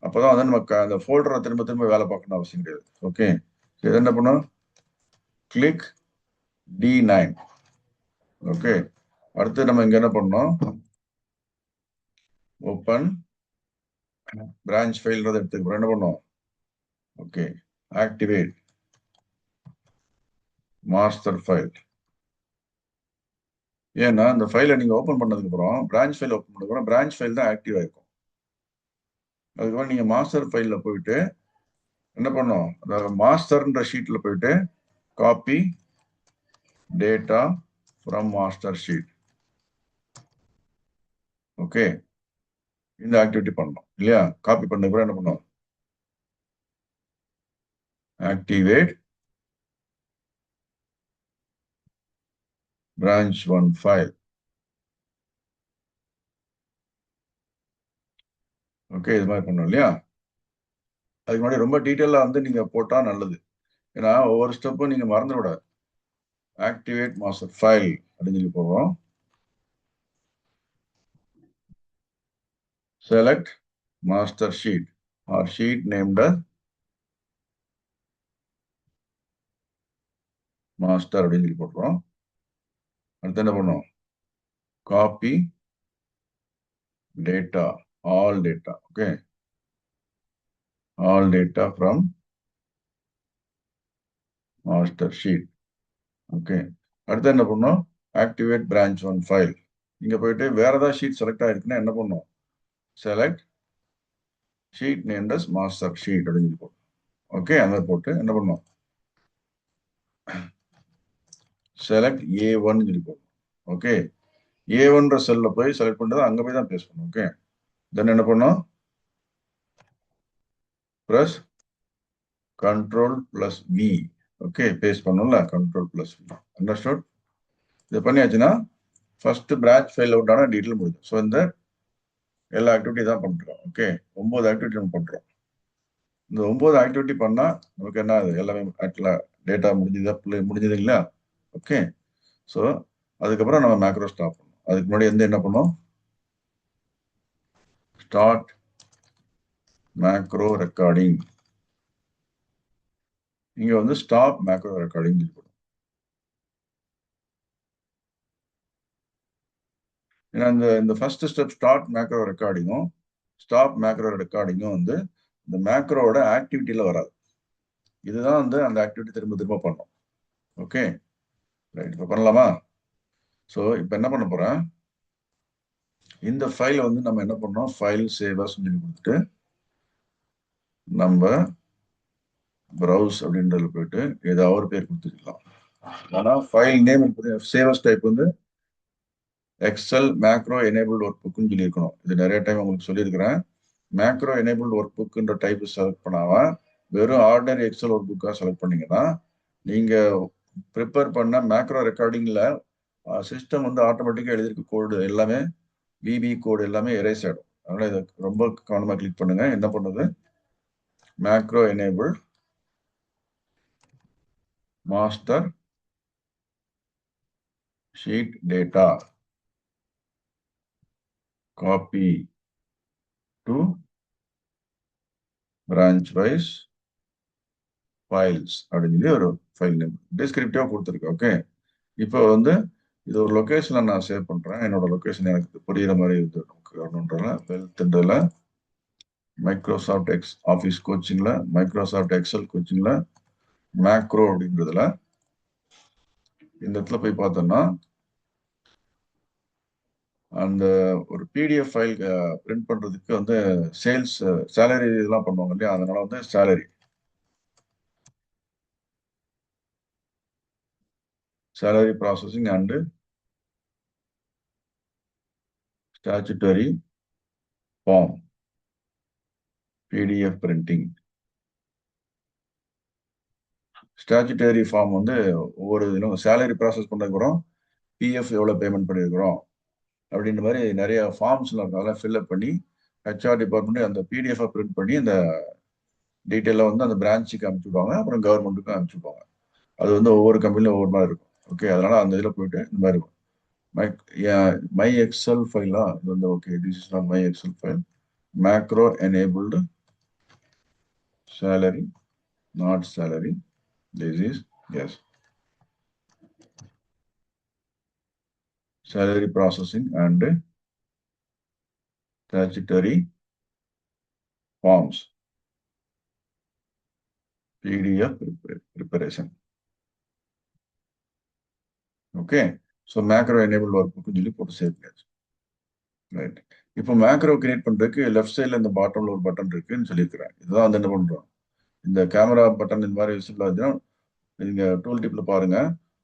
அப்பதான் வந்து நமக்கு அந்த ஃபோல்டரை திரும்ப திரும்ப வேலை பார்க்கணும் அவசியம் கிடையாது. ஓகே, இது என்ன பண்ணும், கிளிக் D9. ஓகே, அடுத்து நம்ம இங்க என்ன பண்ணோம், ஓப்பன் பிரான்ச் ஃபைல்ன்றதை எடுத்துக்கிறோம். என்ன பண்ணோம், ஓகே, ஆக்டிவேட் மாஸ்டர் ஃபைல். ஏன்னா இந்த ஃபைலை நீங்க ஓப்பன் பண்ணதுக்கு அப்புறம் பிரான்ச் ஃபைல் ஓப்பன் பண்ணதுக்கு அப்புறம் பிரான்ச் ஃபைல் தான் ஆக்டிவ் ஆயிருக்கும். அதுக்கப்புறம் நீங்க மாஸ்டர் ஃபைல்ல போயிட்டு என்ன பண்ணோம், மாஸ்டர்ன்ற ஷீட்ல போயிட்டு copy data from master sheet. Okay, இந்த ஆக்டிவிட்டி பண்ணணும் இல்லையா? காப்பி பண்ண அப்புறம் என்ன பண்ணோம், activate branch one file. Okay, இது மாதிரி பண்ணணும் இல்லையா? அதுக்கு முன்னாடி ரொம்ப டீட்டெயிலாக வந்து நீங்க போட்டா நல்லது, ஏன்னா ஒவ்வொரு ஸ்டெப்பும் நீங்க மறந்து விடாது. ஆக்டிவேட் மாஸ்டர் ஃபைல் அப்படின்னு சொல்லி போடுறோம். Select master sheet or sheet named master அப்படின்னு சொல்லி போடுறோம். அடுத்து என்ன பண்ணுவோம், copy data, all data. Okay, all data from master sheet. Okay, அடுத்து என்ன பண்ணோம், ஆக்டிவேட் பிரான்ச் ஒன் ஃபைல். இங்க போயிட்டு வேற ஏதாவது ஷீட் செலக்ட் ஆயிருக்குன்னா என்ன பண்ணும், select sheet named as master sheet அப்படின்னு சொல்லி போடும். ஓகே, அந்த போட்டு என்ன பண்ணும், செலக்ட் A1 சொல்லி போடும். ஓகே, A1ன்ற செல்ல போய் செலக்ட் பண்றது அங்க போய் தான் பேஸ்ட் பண்ணும். ஓகே, தென் என்ன பண்ணும், பிரஸ் Ctrl+V. ஓகே, பேஸ்ட் பண்ணோம்ல, Ctrl+V. அண்டர்ஸ்டுட்? இது பண்ணியாச்சுன்னா ஃபர்ஸ்ட் பிரான்ச் ஃபைல் அவுட் ஆன டீட்டெயில் முடியும். ஸோ இந்த எல்லா ஆக்டிவிட்டி தான் பண்றோம். ஓகே, 9 ஆக்டிவிட்டி நம்ம பண்றோம். இந்த 9 ஆக்டிவிட்டி பண்ணா நமக்கு என்ன ஆகுது, எல்லாமே டேட்டா முடிஞ்சது இல்லையா? ஓகே, ஸோ அதுக்கப்புறம் நம்ம மேக்ரோ ஸ்டாப் பண்ணணும். அதுக்கு முன்னாடி என்ன பண்ணோம், ஸ்டார்ட் மேக்ரோ ரெக்கார்டிங். இங்க வந்து ஸ்டாப் மேக்ரோ ரெக்கார்டிங் இருக்கணும். ஏன்னா இந்த ஃபர்ஸ்ட் ஸ்டெப் ஸ்டார்ட் மேக்ரோ ரெக்கார்டிங்கும் ஸ்டாப் மேக்ரோ ரெக்கார்டிங்கும் வந்து இந்த மேக்ரோட ஆக்டிவிட்டியில வராது. இதுதான் வந்து அந்த ஆக்டிவிட்டி திரும்ப திரும்ப பண்ணோம். ஓகே, ரைட், இப்போ பண்ணலாமா? ஸோ இப்போ என்ன பண்ண போறேன், இந்த ஃபைல் வந்து நம்ம என்ன பண்ணோம், ஃபைல் சேவர்ஸ் சொல்லி கொடுத்துட்டு நம்ம ப்ரௌஸ் அப்படின்றதுல போயிட்டு ஏதாவது ஒரு பேர் கொடுத்துக்கலாம். ஆனா ஃபைல் நேம் சேவர்ஸ் டைப் வந்து எக்ஸல் மேக்ரோ எனேபிள்டு ஒர்க் புக்னு சொல்லியிருக்கணும். இது நிறைய டைம் உங்களுக்கு சொல்லியிருக்கிறேன். மேக்ரோ எனேபிள்டு ஒர்க் புக்ன்ற டைப் செலக்ட் பண்ணாம வெறும் ஆர்டினரி எக்ஸல் ஒர்க் புக்காக செலக்ட் பண்ணீங்கன்னா நீங்க ப்ரிப்பேர் பண்ண மேக்ரோ ரெக்கார்டிங்ல சிஸ்டம் வந்து ஆட்டோமேட்டிக்காக எழுதியிருக்க கோடு எல்லாமே விபி கோடு எல்லாமே எரேஸ் ஆகிடும். அதனால இதை ரொம்ப கவனமாக கிளிக் பண்ணுங்க. என்ன பண்ணுது, macro enable master sheet data copy to branch wise files அப்படின்னு சொல்லி ஒரு ஃபைல் நேம் டிஸ்கிரிப்டிவா கொடுத்துருக்கேன். ஓகே, இப்போ வந்து இது ஒரு லொகேஷன்ல நான் சேவ் பண்றேன். என்னோட லொகேஷன் எனக்கு புரியுற மாதிரி இருக்கணும்ன்றதுல வெல்த்ன்றதுல மைக்ரோசாஃப்ட் ஆஃபீஸ் கோச்சிங்ல, மைக்ரோசாஃப்ட் எக்ஸல் கோச்சிங்ல மேக்ரோ அப்படின்றதுல இந்த இடத்துல போய் பார்த்தோம்னா அந்த ஒரு பிடிஎஃப் ஃபைல் பிரிண்ட் பண்றதுக்கு வந்து சேல்ஸ் சேலரி இதெல்லாம் பண்ணுவாங்க இல்லையா, அதனால வந்து salary processing and statutory form PDF printing. Statutory form வந்து ஒவ்வொரு இதுவும் சேலரி ப்ராசஸ் பண்ணதுக்கப்புறம் பிஎஃப் எவ்வளோ பேமெண்ட் பண்ணியிருக்கிறோம் அப்படின்ற மாதிரி நிறைய ஃபார்ம்ஸ்லாம் இருக்கும். அதெல்லாம் ஃபில்அப் பண்ணி ஹெச்ஆர் டிபார்ட்மெண்ட் அந்த பிடிஎஃப் பிரிண்ட் பண்ணி அந்த டீட்டெயிலாக வந்து அந்த பிரான்ச்சுக்கு அனுப்பிச்சுடுவாங்க, அப்புறம் கவர்மெண்ட்டுக்கும் அனுப்பிச்சுடுவாங்க. அது வந்து ஒவ்வொரு கம்பெனிலும் ஒவ்வொரு மாதிரி இருக்கும். ஓகே, அதனால அந்த இதில் போயிட்டு இந்த மாதிரி இருக்கும். மை மை எக்ஸல் ஃபைலா இது வந்து, okay this is not my Excel file, macro enabled salary, not salary, this is yes, salary processing and statutory forms PDF preparation. Okay, so macro enabled workbook சொல்லி போட்டு சேவ் பண்ணியாச்சு. Right. இப்போ macro create பண்றதுக்கு left சைட்ல இந்த பாட்டம்ல ஒரு button இருக்குன்னு சொல்லியிருக்கிறேன். இதுதான் வந்து என்ன பண்றோம், இந்த கேமரா பட்டன் இந்த மாதிரி விசிபிள் ஆச்சுன்னா நீங்க டூல் டிப்ல பாருங்க,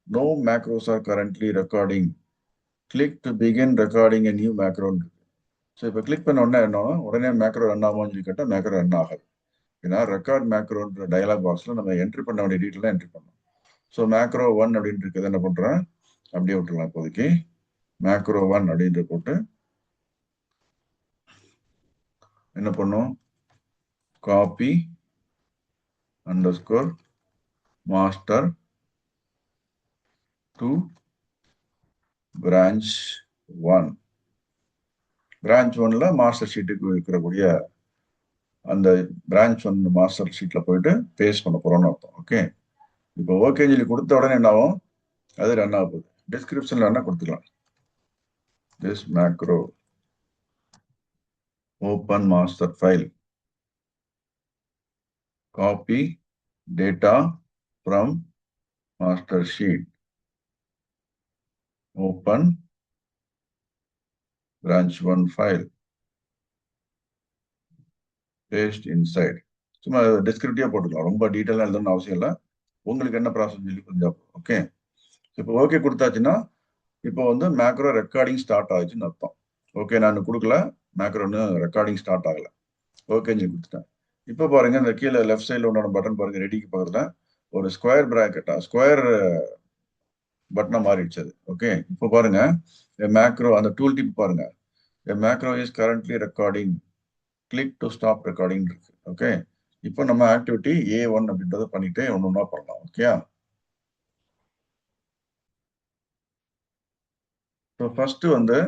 no macros are currently recording, click to begin recording a new மேக்ரோன்னு இருக்கு. ஸோ இப்போ கிளிக் பண்ண உடனே என்ன உடனே மேக்ரோ ரன் ஆகுமான்னு சொல்லி கேட்டால் மேக்ரோ ரன் ஆகாது. ஏன்னா ரெக்கார்ட் மேக்ரோன்ற டயலாக் பாக்ஸ்ல நம்ம என்ட்ரி பண்ண வேண்டிய டீட்டெயிலாம் என்ட்ரி பண்ணணும். ஸோ மேக்ரோ 1 அப்படின்ட்டு இருக்கிறது என்ன பண்றேன், அப்படியே விட்டுலாம். இப்போதைக்கு மேக்ரோ 1 அப்படின்ற போட்டு என்ன பண்ணும், copy underscore master to branch 1. Branch 1ல மாஸ்டர் ஷீட்டுக்கு இருக்கக்கூடிய அந்த பிரான்ச் 1 மாஸ்டர் ஷீட்ல போயிட்டு பேஸ்ட் பண்ண போறோம்னு அர்த்தம். ஓகே. இப்போ ஓகே சொல்லி கொடுத்த உடனே என்ன ஆகும், அது ரன் ஆக போகுது. டிஸ்கிரிப்ஷன்ல என்ன கொடுத்துக்கலாம், this macro open master file, copy data from master sheet, open branch 1 file, paste inside. சும்மா டிஸ்கிரிப்டிவா போட்டுக்கலாம், ரொம்ப டீட்டெயிலாக எழுதணும்னு அவசியம் இல்லை. உங்களுக்கு என்ன ப்ராசஸ் சொல்லி கொஞ்சம். ஓகே. இப்போ ஓகே கொடுத்தாச்சுன்னா இப்போ வந்து மேக்ரோ ரெக்கார்டிங் ஸ்டார்ட் ஆச்சுன்னு அர்த்தம். ஓகே, நான் கொடுக்கல, மேக்ரோன்னு ரெக்கார்டிங் ஸ்டார்ட் ஆகல. ஓகேன்னு சொல்லி கொடுத்துட்டேன். இப்போ பாருங்க, இந்த கீழே லெஃப்ட் சைடில் உண்டான பட்டன் பாருங்க, ரெடிக்கு பக்கத்துல ஒரு ஸ்கொயர் பிராக்கெட்டா ஸ்கொயர் பட்டனா மாறிடுச்சு அது. ஓகே. இப்போ பாருங்க, மேக்ரோ அந்த டூல் டிப் பாருங்க, macro is currently recording, click to stop recording இருக்கு. ஓகே. இப்போ நம்ம ஆக்டிவிட்டி A1 அப்படின்றத பண்ணிட்டு ஒன்று ஒன்றா பண்ணலாம். ஓகே. ஸோ ஃபர்ஸ்ட் வந்து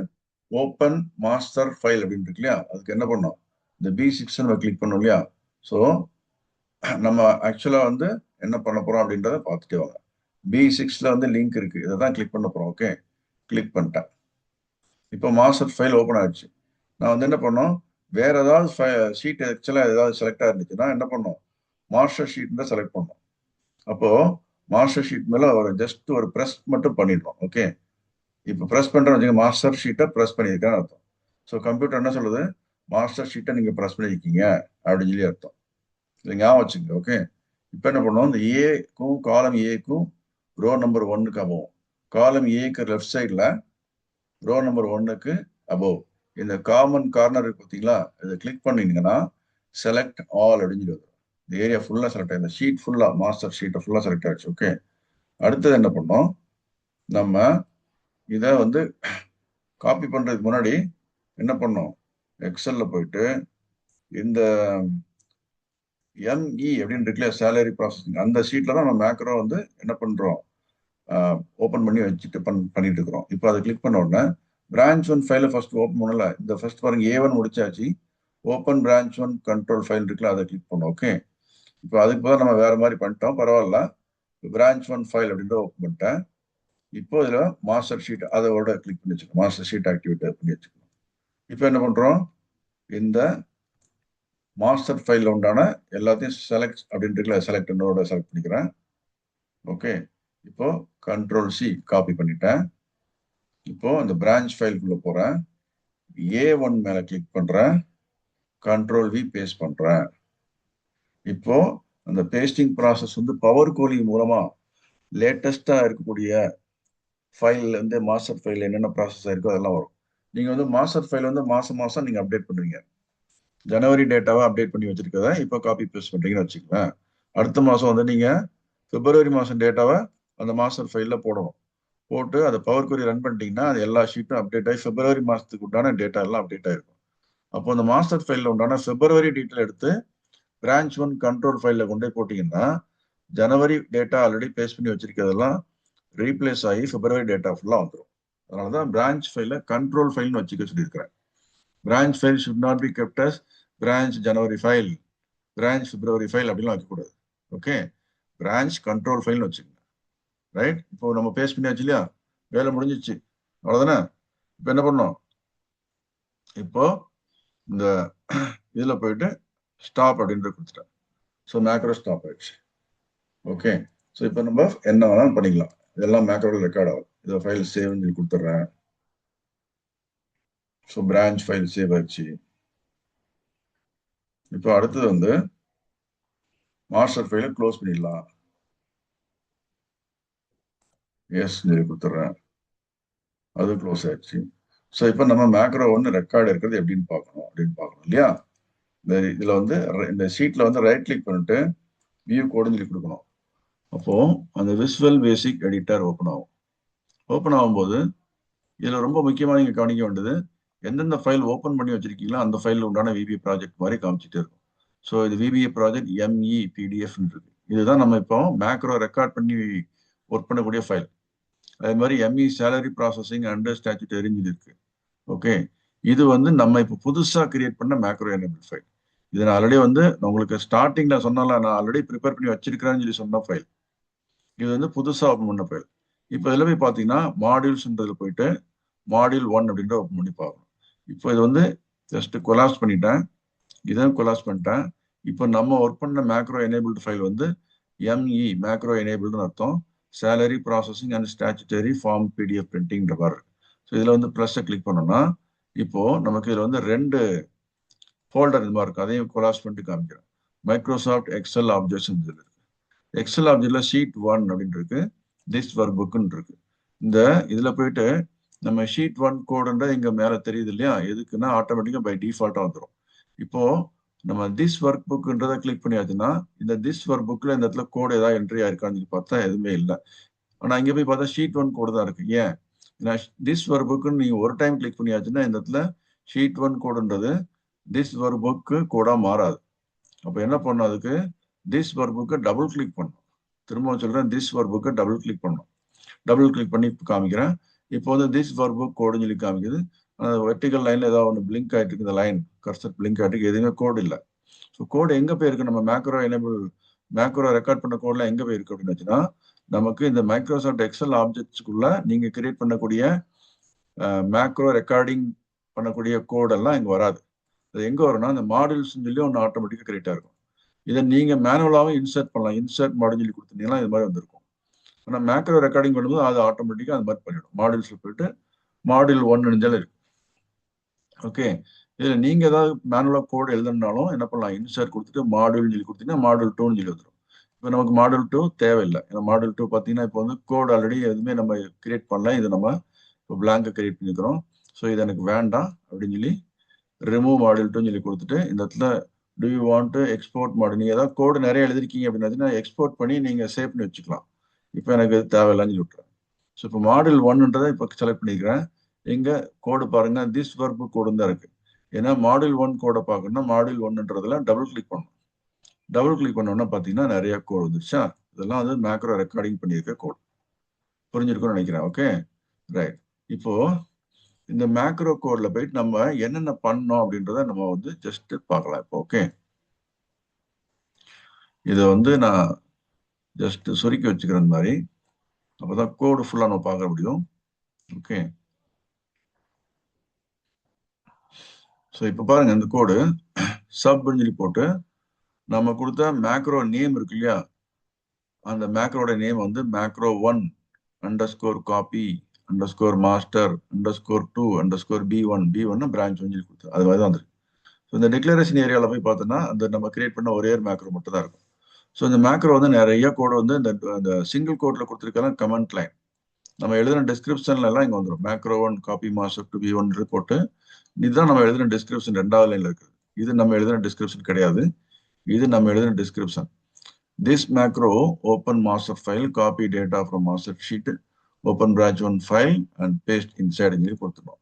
ஓப்பன் மாஸ்டர் ஃபைல் அப்படின்னு இருக்கு இல்லையா, அதுக்கு என்ன பண்ணோம், இந்த B6 நம்ம கிளிக் பண்ணோம் இல்லையா. ஸோ நம்ம ஆக்சுவலா வந்து என்ன பண்ண போறோம் அப்படின்றத பார்த்துட்டே வாங்க. B6ல வந்து லிங்க் இருக்கு, இதை தான் கிளிக் பண்ண போறோம். ஓகே, கிளிக் பண்ணிட்டேன். இப்போ மாஸ்டர் ஃபைல் ஓப்பன் ஆயிடுச்சு. நான் வந்து என்ன பண்ணோம், வேற ஏதாவது ஷீட் ஆக்சுவலா ஏதாவது செலக்ட் ஆயிருந்துச்சுன்னா என்ன பண்ணோம், மாஸ்டர் ஷீட் தான் செலக்ட் பண்ணோம். அப்போ மாஸ்டர் ஷீட் மேல ஒரு ஜஸ்ட் ஒரு ப்ரெஸ் மட்டும் பண்ணிடுறோம். ஓகே. இப்போ ப்ரெஸ் பண்றோம், மாஸ்டர் ஷீட்டை ப்ரெஸ் பண்ணியிருக்கேன்னு அர்த்தம். ஸோ கம்ப்யூட்டர் என்ன சொல்லுது, மாஸ்டர் ஷீட்டை நீங்க ப்ரெஸ் பண்ணியிருக்கீங்க அப்படின்னு சொல்லி அர்த்தம். இதை ஞாபகம் வச்சுங்க. ஓகே. இப்போ என்ன பண்ணுவோம், இந்த ஏக்கும் காலம் ஏக்கும் ரோ நம்பர் 1க்கு அபோவ், காலம் ஏக்கு லெஃப்ட் சைடில் ரோ நம்பர் 1க்கு அபோவ் இந்த காமன் கார்னர் இருக்கு பார்த்தீங்களா, இதை கிளிக் பண்ணீங்கன்னா செலக்ட் ஆல் அப்படின்னு சொல்லி வரும். இந்த ஏரியா ஃபுல்லாக செலக்ட் ஆகிடும், ஷீட் ஃபுல்லாக மாஸ்டர் ஷீட்டை ஃபுல்லாக செலக்ட் ஆகிடுச்சு. ஓகே. அடுத்தது என்ன பண்ணோம், நம்ம இதை வந்து காப்பி பண்ணுறதுக்கு முன்னாடி என்ன பண்ணோம், எக்ஸல்ல போயிட்டு இந்த ME அப்படின்னு இருக்குல்ல, சேலரி ப்ராசஸிங், அந்த ஷீட்ல தான் நம்ம மேக்ரோ வந்து என்ன பண்றோம், ஓப்பன் பண்ணி வச்சுட்டு பண்ணிட்டு இருக்கிறோம். இப்போ அதை கிளிக் பண்ண உடனே பிரான்ச் 1 ஃபைலை ஃபர்ஸ்ட் ஓப்பன் பண்ணல, இந்த ஃபர்ஸ்ட் பாருங்க A1 முடிச்சாச்சு, ஓப்பன் பிரான்ச் 1 கண்ட்ரோல் ஃபைல் இருக்குல்ல, அதை கிளிக் பண்ணோம். ஓகே. இப்போ அதுக்கு பதிலாக நம்ம வேற மாதிரி பண்ணிட்டோம், பரவாயில்ல. பிரான்ச் 1 ஃபைல் அப்படின்ற ஓப்பன் பண்ணிட்டேன். இப்போ இதுல மாஸ்டர் ஷீட் அதோட கிளிக் பண்ணி வச்சுக்கணும், மாஸ்டர் ஷீட் ஆக்டிவேட் பண்ணி வச்சுக்கணும். இப்போ என்ன பண்றோம், இந்த மாஸ்டர் ஃபைல்ல உண்டான எல்லாத்தையும் செலக்ட் அப்படின்ட்டு செலக்ட் செலக்ட் பண்ணிக்கிறேன். ஓகே. இப்போ கண்ட்ரோல் C காப்பி பண்ணிட்டேன். இப்போ அந்த பிரான்ச் ஃபைலுக்குள்ள போறேன், A1 மேல கிளிக் பண்றேன், கண்ட்ரோல் V பேஸ்ட் பண்றேன். இப்போ அந்த பேஸ்டிங் ப்ராசஸ் வந்து பவர் கோலி மூலமா லேட்டஸ்டா இருக்கக்கூடிய ஃபைல்ல இருந்து மாஸ்டர் ஃபைல் என்னென்ன ப்ராசஸ் ஆயிருக்கோ அதெல்லாம் வரும். நீங்க வந்து மாஸ்டர் ஃபைல் வந்து மாசம் மாசம் நீங்க அப்டேட் பண்ணுவீங்க, ஜனவரி டேட்டாவை அப்டேட் பண்ணி வச்சிருக்கத இப்போ காப்பி பேஸ்ட் பண்றீங்கன்னு வச்சுக்கோங்க. அடுத்த மாசம் வந்து நீங்க பிப்ரவரி மாசம் டேட்டாவை அந்த மாஸ்டர் ஃபைல்ல போடணும். போட்டு அதை பவர் query ரன் பண்ணிட்டீங்கன்னா அது எல்லா ஷீட்டும் அப்டேட் ஆகி பிப்ரவரி மாசத்துக்கு உண்டான டேட்டா எல்லாம் அப்டேட் ஆயிருக்கும். அப்போ அந்த மாஸ்டர் ஃபைல்ல உண்டான பிப்ரவரி டீட்டெயில் எடுத்து பிரான்ச் 1 கண்ட்ரோல் ஃபைல்ல கொண்டு போய் போட்டீங்கன்னா ஜனவரி டேட்டா ஆல்ரெடி பேஸ்ட் பண்ணி வச்சிருக்கிறதெல்லாம் ரீப்ளேஸ் ஆகி பிப்ரவரி டேட்டா ஃபுல்லா வந்துடும். அதனாலதான் பிரான்ச் ஃபைல கண்ட்ரோல் ஃபைல்னு வச்சுக்க சொல்லியிருக்கிறேன். Branch file should not be kept as branch January file, branch February file அப்படிலாம் வைக்கக்கூடாது. ஓகே. பிரான்ச் கண்ட்ரோல் ஃபைல்னு வச்சுக்கோங்க. ரைட். இப்போ நம்ம பேஸ்ட் பண்ணியாச்சு இல்லையா, வேலை முடிஞ்சிச்சு, அவ்வளவுதானே. இப்போ என்ன பண்ணோம், இப்போ இந்த இதுல போயிட்டு ஸ்டாப் அப்படின்ற கொடுத்துட்டேன். ஸோ மேக்ரோ ஸ்டாப் ஆயிடுச்சு. ஓகே. ஸோ இப்போ நம்ம என்ன வேணாலும் பண்ணிக்கலாம், இதெல்லாம் மேக்ரோட ரெக்கார்ட் ஆகும். இதை ஃபைல் சேவ்னு சொல்லி கொடுத்துட்றேன். ஸோ பிரான்ச் ஃபைல் சேவ் ஆச்சு. இப்போ அடுத்தது வந்து மாஸ்டர் ஃபைலை க்ளோஸ் பண்ணிடலாம். எஸ் கொடுத்துட்றேன், அது க்ளோஸ் ஆயிடுச்சு. ஸோ இப்போ நம்ம மேக்ரோ வந்து ரெக்கார்டு இருக்கிறது எப்படின்னு பார்க்கணும் இல்லையா? இதுல வந்து இந்த ஷீட்ல வந்து ரைட் கிளிக் பண்ணிட்டு வியூ கோடுன்னு சொல்லி கொடுக்கணும். அப்போ அந்த விசுவல் பேசிக் எடிட்டர் ஓப்பன் ஆகும். ஓப்பன் ஆகும்போது இதுல ரொம்ப முக்கியமா நீங்க கவனிக்க வேண்டியது, எந்தெந்த ஃபைல் ஓப்பன் பண்ணி வச்சிருக்கீங்களோ அந்த ஃபைல் உண்டான விபிஏ ப்ராஜெக்ட் மாதிரி காமிச்சிட்டே இருக்கும். ஸோ இது விபிஏ ப்ராஜெக்ட் MEPDF இருக்கு. இதுதான் நம்ம இப்போ மேக்ரோ ரெக்கார்ட் பண்ணி ஒர்க் பண்ணக்கூடிய ஃபைல். அதே மாதிரி ME சேலரி ப்ராசஸிங் அண்ட் ஸ்டாச்சுட்டரின்னு இருக்கு. ஓகே, இது வந்து நம்ம இப்போ புதுசா கிரியேட் பண்ண மேக்ரோ எனேபிள் ஃபைல். இது நான் ஆல்ரெடி வந்து உங்களுக்கு ஸ்டார்டிங்ல சொன்னால, நான் ஆல்ரெடி ப்ரிப்பேர் பண்ணி வச்சிருக்கிறேன்னு சொல்லி சொன்ன ஃபைல். இது வந்து புதுசா ஓப்பன் பண்ண ஃபைல். இப்போ இதில் போய் பார்த்தீங்கன்னா மாடியூல்ஸ்ன்றதுல போயிட்டு மாடியூல் 1 அப்படின்ற ஓப்பன் பண்ணி பார்க்கணும். இப்போ இது வந்து ஜஸ்ட் கொலாப்ஸ் பண்ணிட்டேன், இதான் கொலாப்ஸ் பண்ணிட்டேன். இப்போ நம்ம ஒர்க் பண்ண மேக்ரோ எனேபிள்டு ஃபைல் வந்து ME மேக்ரோ எனேபிள்டுன்னு அர்த்தம், salary processing and statutory form PDF பிரிண்டிங்ன்ற மாதிரி இருக்கு. ஸோ இதில் வந்து ப்ளஸ்ஸை கிளிக் பண்ணோம்னா இப்போ நமக்கு இதில் வந்து 2 ஃபோல்டர் இது மாதிரி இருக்கு. அதையும் கொலாப்ஸ் பண்ணிட்டு காமிக்கிறேன். மைக்ரோசாஃப்ட் எக்ஸல் ஆப்ஜெக்ட்ஸ் இருக்கு. எக்ஸல் ஆப்ஜெக்ட்ல ஷீட் 1 அப்படின்னு இருக்கு, திஸ் ஒர்க் புக்குன்னு இருக்கு. இந்த இதுல போயிட்டு நம்ம ஷீட் 1 கோடுன்ற இங்க மேல தெரியுது இல்லையா? எதுக்குன்னா ஆட்டோமேட்டிக்கா பை டிஃபால்ட்டா வந்துடும். இப்போ நம்ம திஸ் ஒர்க் புக்ன்றதை கிளிக் பண்ணியாச்சுன்னா இந்த திஸ் ஒர்க் புக்ல இந்த இடத்துல கோடு ஏதாவது என்ட்ரி ஆயிருக்கான்னு பார்த்தா எதுவுமே இல்லை. ஆனா இங்க போய் பார்த்தா ஷீட் 1 கோடு தான் இருக்கு. ஏன்? திஸ் ஒர்க் புக்குன்னு நீங்க ஒரு டைம் கிளிக் பண்ணியாச்சுன்னா இந்த இடத்துல ஷீட் 1 கோடுன்றது திஸ் ஒர்க் புக்கு கோடா மாறாது. அப்ப என்ன பண்ணும், அதுக்கு திஸ் ஒர்க் புக்கை டபுள் கிளிக் பண்ணும். திரும்ப சொல்றேன், திஸ் ஒர்க் புக்கை டபுள் கிளிக் பண்ணும். டபுள் கிளிக் பண்ணி காமிக்கிறேன். இப்போ வந்து திஸ் ஒர்க் புக் கோடுன்னு சொல்லி காமிக்குது. வெர்டிகல் லைன்ல ஏதாவது ஒன்று பிளிங்க் ஆயிட்டு இருக்கு, இந்த லைன் கர்சர் பிளிங்க் ஆயிட்டு இருக்கு, எதுவுமே கோடு இல்லை. ஸோ கோடு எங்க போயிருக்கு, நம்ம மேக்ரோ எனேபிள் மேக்ரோ ரெக்கார்ட் பண்ண கோட்லாம் எங்க போயிருக்கு அப்படின்னு வச்சுன்னா, நமக்கு இந்த மைக்ரோசாஃப்ட் எக்ஸல் ஆப்ஜெக்ட்ஸ்க்குள்ள நீங்க கிரியேட் பண்ணக்கூடிய மேக்ரோ ரெக்கார்டிங் பண்ணக்கூடிய கோடெல்லாம் இங்க வராது. அது எங்க வரும்னா இந்த மாடியூல்ஸ் சொல்லி ஒன்று ஆட்டோமேட்டிக்காக கிரியேட் ஆயிருக்கும். இதை நீங்க மேனுவலாகவும் இன்சர்ட் பண்ணலாம். இன்சர்ட் மாடியூல் சொல்லி கொடுத்தீங்கன்னா இது மாதிரி வந்திருக்கும். ஆனால் மேக்ரோ ரெக்கார்டிங் பண்ணும்போது அது ஆட்டோமேட்டிக்காக அது மாதிரி பண்ணிடும். மாடியூல்ஸ்ல போயிட்டு மாடியூல் 1 இருக்கு. ஓகே, இதுல நீங்க ஏதாவது மேனுவலா கோடு எழுதுனாலும் என்ன பண்ணலாம், இன்சர்ட் கொடுத்துட்டு மாடியூல் சொல்லி கொடுத்தீங்கன்னா மாடியூல் 2 சொல்லி வந்துடும். இப்போ நமக்கு மாடியூல் 2 தேவையில்லை. ஏன்னா மாடியூல் 2 பார்த்தீங்கன்னா இப்போ வந்து கோட் ஆல்ரெடி எதுவுமே நம்ம கிரியேட் பண்ணல, இது நம்ம இப்போ பிளாங்கை கிரியேட் பண்ணிக்கிறோம். ஸோ இது எனக்கு வேண்டாம் அப்படின்னு சொல்லி ரிமூவ் மாடியூல் 2 சொல்லி கொடுத்துட்டு இந்த இடத்துல to you want to export module, நீங்க ஏதாவது கோடு நிறைய எழுதிருக்கீங்க அப்படின்னா எக்ஸ்போர்ட் பண்ணி நீங்க சேவ் பண்ணி வச்சுக்கலாம். இப்போ எனக்கு தேவையில்லைன்னு சொல்லி விட்டுறேன். ஸோ இப்போ மாடியூல் 1ன்றதை இப்போ செலக்ட் பண்ணிக்கிறேன். எங்க கோடு பாருங்க, திஸ் ஒர்க் கோடு தான் இருக்கு. ஏன்னா மாடியூல் 1 கோடை பார்க்கணும்னா மாடியூல் 1ன்றதுல டபுள் கிளிக் பண்ணணும். டபுள் கிளிக் பண்ணோம்னா பார்த்தீங்கன்னா நிறைய கோடு வந்துருச்சா? இதெல்லாம் வந்து மேக்ரோ ரெக்கார்டிங் பண்ணியிருக்க கோடு. புரிஞ்சிருக்கும்னு நினைக்கிறேன். Okay right. இப்போ இந்த மேக்ரோ கோட்ல போயிட்டு நம்ம என்னென்ன பண்ணோம் அப்படின்றத நம்ம வந்து ஜஸ்ட் பார்க்கலாம் இப்போ. ஓகே, இதை வந்து நான் ஜஸ்ட் சுருக்கி வச்சுக்கிறேன் மாதிரி, அப்போதான் கோடு ஃபுல்லாக நம்ம பார்க்க முடியும். ஓகே, ஸோ இப்போ பாருங்க, இந்த கோடு சப்னு சொல்லி போட்டு நம்ம கொடுத்த மேக்ரோ நேம் இருக்கு இல்லையா, அந்த மேக்ரோட நேம் வந்து macro 1 underscore copy underscore master underscore 2 underscore B1 branch சொல்லி கொடுத்து அது மாதிரி தான் வந்துருக்கு. ஸோ இந்த டிக்ளரேஷன் ஏரியாவில் போய் பார்த்தோன்னா அந்த நம்ம கிரியேட் பண்ண ஒரே ஒரு மேக்ரோ மட்டும் தான் இருக்கும். ஸோ இந்த மேக்ரோ வந்து நிறைய கோடு வந்து இந்த சிங்கிள் கோட்ல கொடுத்துருக்காங்க. கமெண்ட் லைன் நம்ம எழுதின டிஸ்கிரிப்ஷன்ல எல்லாம் இங்க வந்துடும். Macro 1 copy master to B1 போட்டு இதுதான் நம்ம எழுதின டிஸ்கிரிப்ஷன் 2வது லைன்ல இருக்குது. இது நம்ம எழுதின டிஸ்கிரிப்ஷன் கிடையாது, இது நம்ம எழுதின description. This macro open master file copy data from master sheet open branch 1 file and paste inside சொல்லி கொடுத்துருவோம்.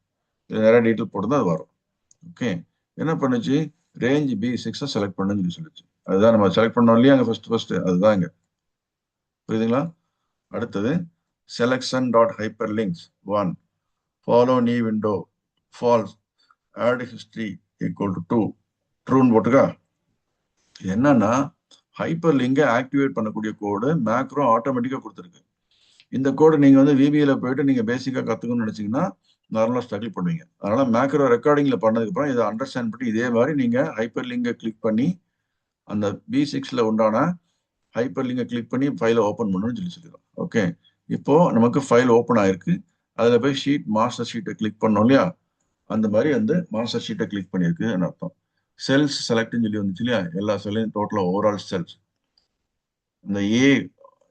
இது நிறைய டீட்டெயில் போட்டு தான் அது வரும். ஓகே, என்ன பண்ணுச்சு, ரேஞ்ச் B6 செலக்ட் பண்ணுன்னு சொல்லி சொல்லிச்சு. அதுதான் நம்ம செலக்ட் பண்ணோம் இல்லையா அங்கே ஃபர்ஸ்ட் அதுதான் இங்க. புரியுதுங்களா? அடுத்தது selection dot hyperlinks 1 follow new window false add history equal to 2 ட்ரூன்னு போட்டுக்கா. என்னன்னா ஹைப்பர் லிங்கை ஆக்டிவேட் பண்ணக்கூடிய கோடு மேக்ரோ ஆட்டோமேட்டிக்கா கொடுத்துருக்கு. இந்த கோடு நீங்க வந்து VBA போயிட்டு நீங்க பேசிக்கா கத்துக்கணும்னு நினைச்சீங்கன்னா நார்மலா ஸ்ட்ரகிள் பண்ணுவீங்க. அதனால மேக்ரோ ரெக்கார்டிங்ல பண்ணதுக்கு அப்புறம் இதை அண்டர்ஸ்டாண்ட் பண்ணி இதே மாதிரி நீங்க ஹைப்பர் லிங்கை கிளிக் பண்ணி அந்த B6ல உண்டான ஹைப்பர் லிங்கை கிளிக் பண்ணி ஃபைலை ஓப்பன் பண்ணணும்னு சொல்லி சொல்லிடுறோம். ஓகே, இப்போ நமக்கு ஃபைல் ஓப்பன் ஆயிருக்கு. அதுல போய் ஷீட் மாஸ்டர் ஷீட்டை கிளிக் பண்ணோம் இல்லையா, அந்த மாதிரி வந்து மாஸ்டர் ஷீட்டை கிளிக் பண்ணியிருக்குன்னு அர்த்தம். செல்ஸ் செலக்ட்னு சொல்லி வந்துச்சு இல்லையா, எல்லா செல்லையும் டோட்டலாக ஓவரால் செல்ஸ் இந்த ஏ,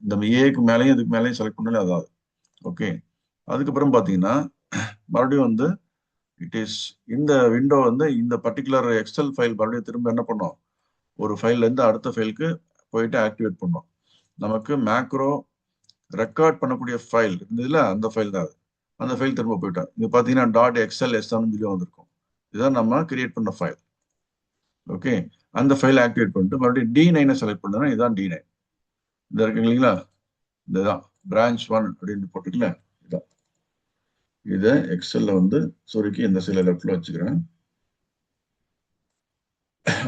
இந்த ஏக்கு மேலேயும் இதுக்கு மேலேயும் செலக்ட் பண்ணல அதாவது. ஓகே, அதுக்கப்புறம் பார்த்தீங்கன்னா மறுபடியும் வந்து இட் இஸ் இந்த விண்டோ வந்து இந்த பர்டிகுலர் எக்ஸல் ஃபைல் மறுபடியும் திரும்ப என்ன பண்ணோம், ஒரு ஃபைல்லேருந்து அடுத்த ஃபைலுக்கு போயிட்டு ஆக்டிவேட் பண்ணோம். நமக்கு மேக்ரோ ரெக்கார்ட் பண்ணக்கூடிய ஃபைல் இருந்ததுல அந்த ஃபைல் தான் அது. அந்த ஃபைல் திரும்ப போயிட்டோம். இங்கே பார்த்தீங்கன்னா டாட் எக்ஸ்எல் எஸ்எம்னு சொல்லி வந்திருக்கும். இதுதான் நம்ம கிரியேட் பண்ண ஃபைல். ஓகே, அந்த ஃபைல் ஆக்டிவேட் பண்ணிட்டு மறுபடியும் D9 செலக்ட் பண்ணுறேன். இதுதான் D9. இந்த இருக்கு இல்லைங்களா, இதுதான் பிரான்ச் 1 அப்படின்னு போட்டுக்கல. இதுதான் இதை எக்ஸல்ல வந்து சுருக்கி இந்த சில லெஃப்ட்ல வச்சுக்கிறேன்.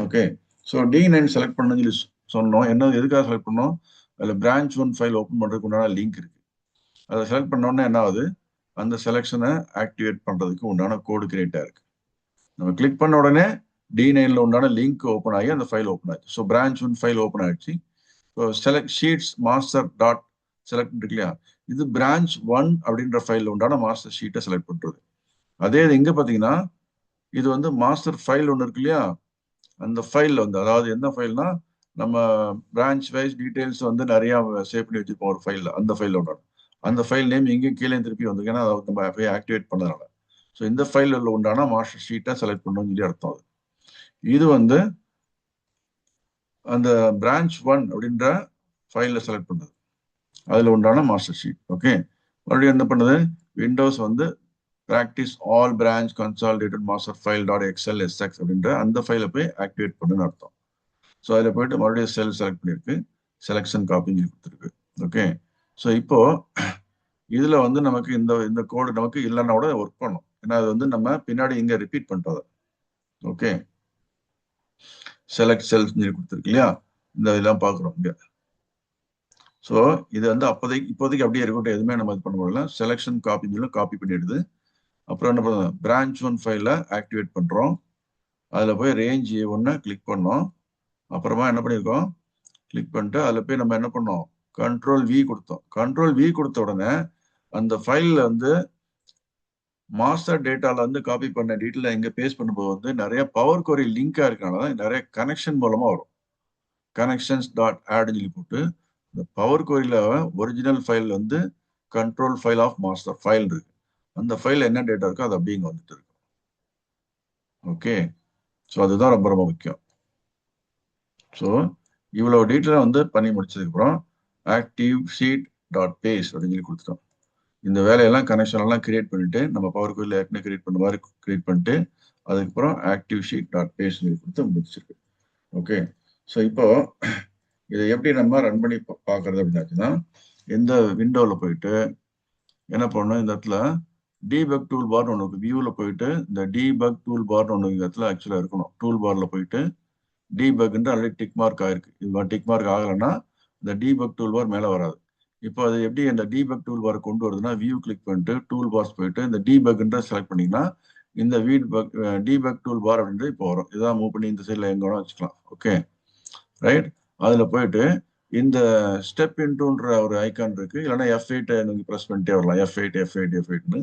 ஓகே, ஸோ D9 செலக்ட் பண்ணு சொல்லி சொன்னோம். என்ன எதுக்காக செலக்ட் பண்ணோம், அதில் பிரான்ச் 1 ஃபைல் ஓப்பன் பண்ணுறதுக்கு உண்டான லிங்க் இருக்கு. அதை செலக்ட் பண்ணோன்னே என்ன ஆகுது, அந்த செலெக்ஷனை ஆக்டிவேட் பண்ணுறதுக்கு உண்டான கோடு கிரியேட் ஆயிருக்கு. நம்ம கிளிக் பண்ண உடனே D9ல உண்டான லிங்க் ஓப்பன் ஆகி அந்த ஃபைல் ஓப்பன் ஆயிடுச்சு. ஸோ பிரான்ச் 1 ஃபைல் ஓப்பன் ஆயிடுச்சு. So select sheets master dot select இருக்கு இல்லையா, இது பிரான்ச் 1 அப்படின்ற ஃபைல் உண்டான மாஸ்டர் ஷீட்டை செலக்ட் பண்ணுறது. அதே இது இங்கே பார்த்தீங்கன்னா இது வந்து மாஸ்டர் ஃபைல் ஒன்று இருக்கு இல்லையா, அந்த ஃபைலில் வந்து அதாவது என்ன ஃபைல்னா நம்ம பிரான்ச் வைஸ் டீட்டெயில்ஸ் வந்து நிறையா சேவ் பண்ணி வச்சிருப்போம் ஒரு ஃபைலில், அந்த ஃபைல் ஒன்று. அந்த ஃபைல் நேம் எங்கேயும் கீழே திருப்பி வந்து ஏன்னா அதை நம்ம போய் ஆக்டிவேட் பண்ணதுனால. ஸோ இந்த ஃபைலில் உண்டான மாஸ்டர் ஷீட்டை செலக்ட் பண்ணணும்னு சொல்லி அர்த்தம். அது இது வந்து அந்த பிரான்ச் 1 அப்படின்ற ஃபைலில் செலக்ட் பண்ணுது, அதில் உண்டான மாஸ்டர் ஷீட். ஓகே, மறுபடியும் என்ன பண்ணுது, விண்டோஸ் வந்து practice all branch consolidated master file dot XL SX அப்படின்ற அந்த ஃபைலை போய் ஆக்டிவேட் பண்ணுன்னு அர்த்தம். ஸோ அதில் போயிட்டு மறுபடியும் செல் செலக்ட் பண்ணியிருக்கு, செலெக்ஷன் காப்பின்னு கொடுத்துருக்கு. ஓகே, ஸோ இப்போ இதில் வந்து நமக்கு இந்த இந்த கோடு நமக்கு இல்லைன்னா கூட ஒர்க் பண்ணும். ஏன்னா அது வந்து நம்ம பின்னாடி இங்கே ரிப்பீட் பண்ணுறோம். ஓகே, செலக்ட் செல்ஸ் கொடுத்துருக்கு இல்லையா, இந்த இதெல்லாம் பார்க்குறோம் இங்கே. ஸோ இது வந்து இப்போதைக்கு அப்படியே இருக்கட்டும், எதுவுமே நம்ம இது பண்ண முடியல. செலெக்ஷன் காப்பின்னு சொல்லி காப்பி பண்ணிடுது. அப்புறம் என்ன பண்ணுறோம், பிரான்ச் 1 ஃபைலை ஆக்டிவேட் பண்ணுறோம். அதில் போய் ரேஞ்ச் A1 கிளிக் பண்ணோம். அப்புறமா என்ன பண்ணியிருக்கோம், கிளிக் பண்ணிட்டு அதில் போய் நம்ம என்ன பண்ணோம், Ctrl V கொடுத்தோம். Ctrl V கொடுத்த உடனே அந்த ஃபைலில் வந்து மாஸ்டர் டேட்டாவில் வந்து காப்பி பண்ண டீட்டெயில் இங்கே பேஸ்ட் பண்ணும்போது வந்து நிறைய பவர் கொரி லிங்காக இருக்கனால தான் நிறைய கனெக்ஷன் மூலமாக வரும். கனெக்ஷன்ஸ் டாட் ஆட்னு சொல்லி போட்டு இந்த பவர் கொரியில் ஒரிஜினல் ஃபைல் வந்து control file of master file இருக்கு. அந்த ஃபைல் என்ன டேட்டா இருக்கோ அது அப்படியே இங்கே வந்துட்டு இருக்கு. ஓகே, ஸோ அதுதான் ரொம்ப ரொம்ப முக்கியம். ஸோ இவ்வளோ டீட்டெயிலாக வந்து பண்ணி முடிச்சதுக்கப்புறம் ஆக்டிவ் ஷீட் டாட் பேஸ் அப்படின்னு சொல்லி கொடுத்துட்டோம். இந்த வேலையெல்லாம் கனெக்ஷன் எல்லாம் கிரியேட் பண்ணிட்டு நம்ம பவர் கோயில் ஏற்கனவே கிரியேட் பண்ண மாதிரி கிரியேட் பண்ணிட்டு அதுக்கப்புறம் ஆக்டிவ் ஷீட் டாட் பேஸ் கொடுத்து முடிச்சிருக்கு. ஓகே, ஸோ இப்போ இதை எப்படி நம்ம ரன் பண்ணி பார்க்கறது அப்படின்னாச்சுன்னா இந்த விண்டோவில் போயிட்டு என்ன பண்ணணும், இந்த இடத்துல டீபக் டூல் பார்னு ஒன்று இருக்கு. வியூவில் போயிட்டு இந்த டீபக் டூல் பார்னு ஒன்று இந்த இடத்துல ஆக்சுவலாக இருக்கணும். டூல் பார்ல போயிட்டு டீபக்ன்ற ஆல்ரெடி டிக் மார்க் ஆயிருக்கு. இது டிக் மார்க் ஆகலைன்னா இந்த டீபக் டூல் பார் மேலே வராது. இப்போ அது எப்படி அந்த டீபக் டூல் பார் கொண்டு வருதுன்னா வியூ கிளிக் பண்ணிட்டு டூல் பார்ஸ் போயிட்டு இந்த டீபக்ன்ற செலக்ட் பண்ணிங்கன்னா இந்த டீபக் டூல் பார் அப்படின்றது இப்போ வரும். இதான் மூவ் பண்ணி இந்த சைடில் எங்கே வேணா வச்சுக்கலாம். ஓகே ரைட், அதில் போயிட்டு இந்த ஸ்டெப் இன்டூன்ற ஒரு ஐக்கான் இருக்கு, இல்லைன்னா F8 நீங்கள் ப்ரெஸ் பண்ணிட்டே வரலாம். F8ன்னு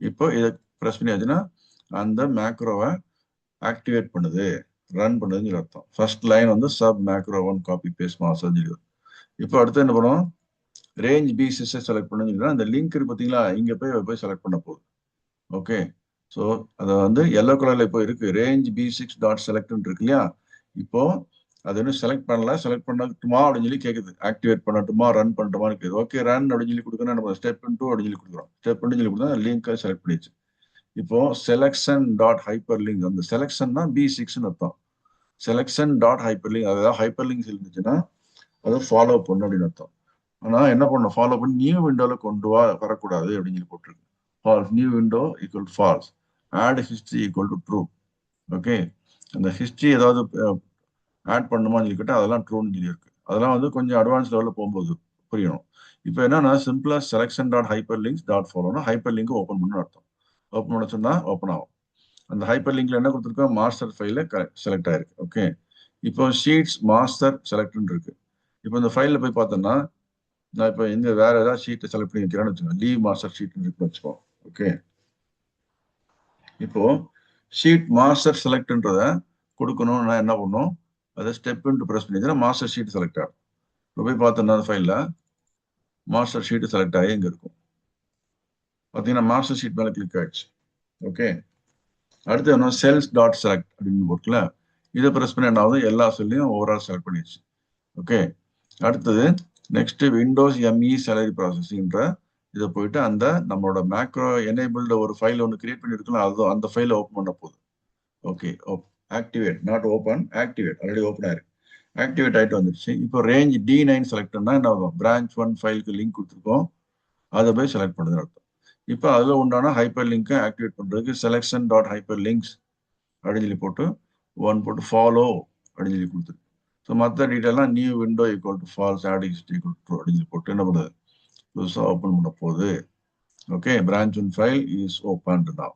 இப்போ இதை ப்ரெஸ் பண்ணியாச்சுன்னா அந்த மேக்ரோவை ஆக்டிவேட் பண்ணுது, ரன் பண்ணுதுன்னு அர்த்தம். ஃபர்ஸ்ட் லைன் வந்து sub macro 1 copy paste master. இப்போ அடுத்து என்ன பண்ணுவோம், ரேஞ்ச் B6 செலக்ட் பண்ணுங்கன்னா அந்த லிங்க் இருக்கு பார்த்தீங்களா, இங்கே போய் செலக்ட் பண்ண போகுது. ஓகே, ஸோ அதை வந்து எல்லோ கலரில் இப்போ இருக்கு, ரேஞ்ச் B6 டாட் செலக்ட்னு இருக்கு இல்லையா. இப்போ அது இன்னும் செலக்ட் பண்ணல, செலக்ட் பண்ணட்டுமா அப்படின்னு சொல்லி கேட்குது, ஆக்டிவேட் பண்ணட்டுமா ரன் பண்ணட்டுமா இருக்குது. ஓகே ரன் அப்படின்னு சொல்லி கொடுக்கணும். நம்ம ஸ்டெப் 2 அப்படின்னு சொல்லி கொடுக்குறோம். ஸ்டெப் 2 சொல்லி கொடுத்தா லிங்க்கை செலக்ட் பண்ணிடுச்சு. இப்போ செலக்ஷன் டாட் ஹைப்பர் லிங்க், அந்த செலக்ஷன் தான் B6ன்னு அர்த்தம். செலக்ஷன் டாட் ஹைப்பர் லிங்க், அதாவது ஹைப்பர் லிங்க்ஸ் இருந்துச்சுன்னா அதை ஃபாலோ பண்ணு அப்படின்னு அர்த்தம். ஆனால் என்ன பண்ணணும், ஃபாலோ பண்ணி நியூ விண்டோவில் கொண்டு வரக்கூடாது அப்படின்னு சொல்லி போட்டிருக்கு. False, new window equal false, add history equal to true. Okay, அந்த ஹிஸ்ட்ரி ஏதாவது ஆட் பண்ணுமான்னு சொல்லிக்கிட்டு அதெல்லாம் ட்ரூன்னு சொல்லி இருக்கு. அதெல்லாம் வந்து கொஞ்சம் அட்வான்ஸ் லெவலில் போகும்போது புரியணும். இப்போ என்னன்னா சிம்பிளா selection dot hyperlinks dot ஃபாலோனா ஹைப்பர் லிங்க் ஓப்பன் பண்ணு அர்த்தம். ஓப்பன் பண்ண சொன்னா ஓப்பன் ஆகும். அந்த ஹைப்பர் லிங்க்ல என்ன கொடுத்துருக்கோம், மாஸ்டர் ஃபைல செலக்ட் ஆயிருக்கு. ஓகே, இப்போ ஷீட்ஸ் மாஸ்டர் செலக்ட்னு இருக்கு. இப்போ இந்த ஃபைலில் போய் பார்த்தோம்னா நான் இப்போ இந்த வேற ஏதாவது ஷீட்டை செலக்ட் பண்ணி வைக்கிறேன்னு வச்சுக்கோங்க, லீவ் மாஸ்டர் ஷீட்னு இருக்குன்னு வச்சுக்கோங்க. ஓகே, இப்போ ஷீட் மாஸ்டர் செலக்ட்ன்றத கொடுக்கணும்னா என்ன பண்ணும், அதை ஸ்டெப் இன்ட்டு ப்ரெஸ் பண்ணிச்சுன்னா மாஸ்டர் ஷீட் செலக்ட் ஆகும். இப்போ போய் பார்த்தோம்னா அந்த ஃபைலில் மாஸ்டர் ஷீட் செலக்ட் ஆகி இங்கே இருக்கும். பார்த்தீங்கன்னா மாஸ்டர் ஷீட் மேலே கிளிக் ஆயிடுச்சு. ஓகே, அடுத்து என்ன செல்ஸ் டாட் செலக்ட் அப்படின்னு போட்டுல இதை ப்ரெஸ் பண்ணி என்ன ஆகுது, எல்லா செல்லையும் ஓவரால் செலக்ட் பண்ணிடுச்சு. ஓகே, அடுத்தது நெக்ஸ்ட் விண்டோஸ் எம்இ சேலரி ப்ராசஸிங்ன்ற இதை போயிட்டு அந்த நம்மளோட மேக்ரோ எனேபிள்டு ஒரு ஃபைல் ஒன்று கிரியேட் பண்ணிருக்கலாம், அது அந்த ஃபைலை ஓப்பன் பண்ண போகுது. Okay, activate not open, activate already open ஆயிருக்கு, ஆக்டிவேட் ஆகிட்டு வந்துருச்சு. இப்போ ரேஞ்ச் D9 செலக்ட்னா என்ன ஆகும், பிரான்ச் 1 ஃபைலுக்கு லிங்க் கொடுத்துருக்கோம், அதை போய் செலக்ட் பண்ணுதுன்னு அர்த்தம். இப்போ அதில் உண்டான ஹைப்பர் லிங்கை ஆக்டிவேட் பண்ணுறதுக்கு செலெக்ஷன் டாட் ஹைப்பர் லிங்க்ஸ் அப்படின்னு சொல்லி போட்டு 1 போட்டு ஃபாலோ அப்படின்னு சொல்லி கொடுத்துருக்கு. ஸோ மற்ற டீட்டெயிலாம் new window equal to false add equal to அப்படின்னு சொல்லி போட்டு என்ன பண்ணுது, புதுசாக ஓப்பன் பண்ண போகுது. Okay, branch 1 file is open now.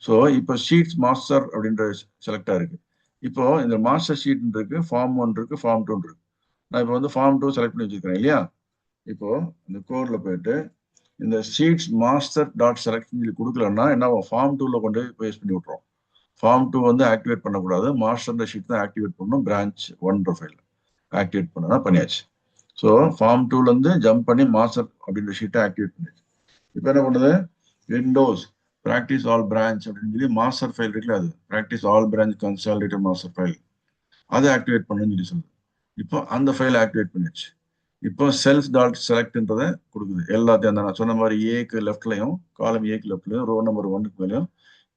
So இப்போ ஷீட்ஸ் மாஸ்டர் அப்படின்ற செலக்ட் ஆயிருக்கு. இப்போ இந்த மாஸ்டர் ஷீட் இருக்கு, ஃபார்ம் 1 இருக்கு, ஃபார்ம் 2 இருக்கு. நான் இப்போ வந்து ஃபார்ம் 2 செலக்ட் பண்ணி வச்சிருக்கேன் இல்லையா. இப்போ இந்த கோர்ல போயிட்டு இந்த ஷீட்ஸ் மாஸ்டர் டாட் செலக்ட் சொல்லி கொடுக்கலன்னா என்ன, ஃபார்ம் 2ல கொண்டு போய் பேஸ்ட் பண்ணி விட்டுரும். ஃபார்ம் 2 வந்து ஆக்டிவேட் பண்ணக்கூடாது, மாஸ்டர் ஷீட் தான் ஆக்டிவேட் பண்ணணும். பிரான்ச் 1 ஃபைல் ஆக்டிவேட் பண்ணா பண்ணியாச்சு. ஸோ ஃபார்ம் 2ல இருந்து ஜம்ப் பண்ணி மாஸ்டர் அப்படின்ற ஷீட்டை ஆக்டிவேட் பண்ணியாச்சு. இப்போ என்ன பண்ணுது, விண்டோஸ் ப்ராக்டிஸ் ஆல் பிரான்ச் அப்படின்னு சொல்லி மாஸ்டர் ஃபைல் இருக்குல்ல, அது practice all branch consolidated master file அதை ஆக்டிவேட் பண்ணுன்னு சொல்லி சொல்லுது. இப்போ அந்த ஃபைல் ஆக்டிவேட் பண்ணிடுச்சு. இப்போ செல்ஸ் டாட் செலக்ட்ன்றதை கொடுக்குது எல்லாத்தையும். அந்த நான் சொன்ன மாதிரி ஏக்கு லெஃப்ட்லையும், காலம் ஏக்கு லெஃப்ட்லையும், ரோ நம்பர் 1க்கு மேலேயும்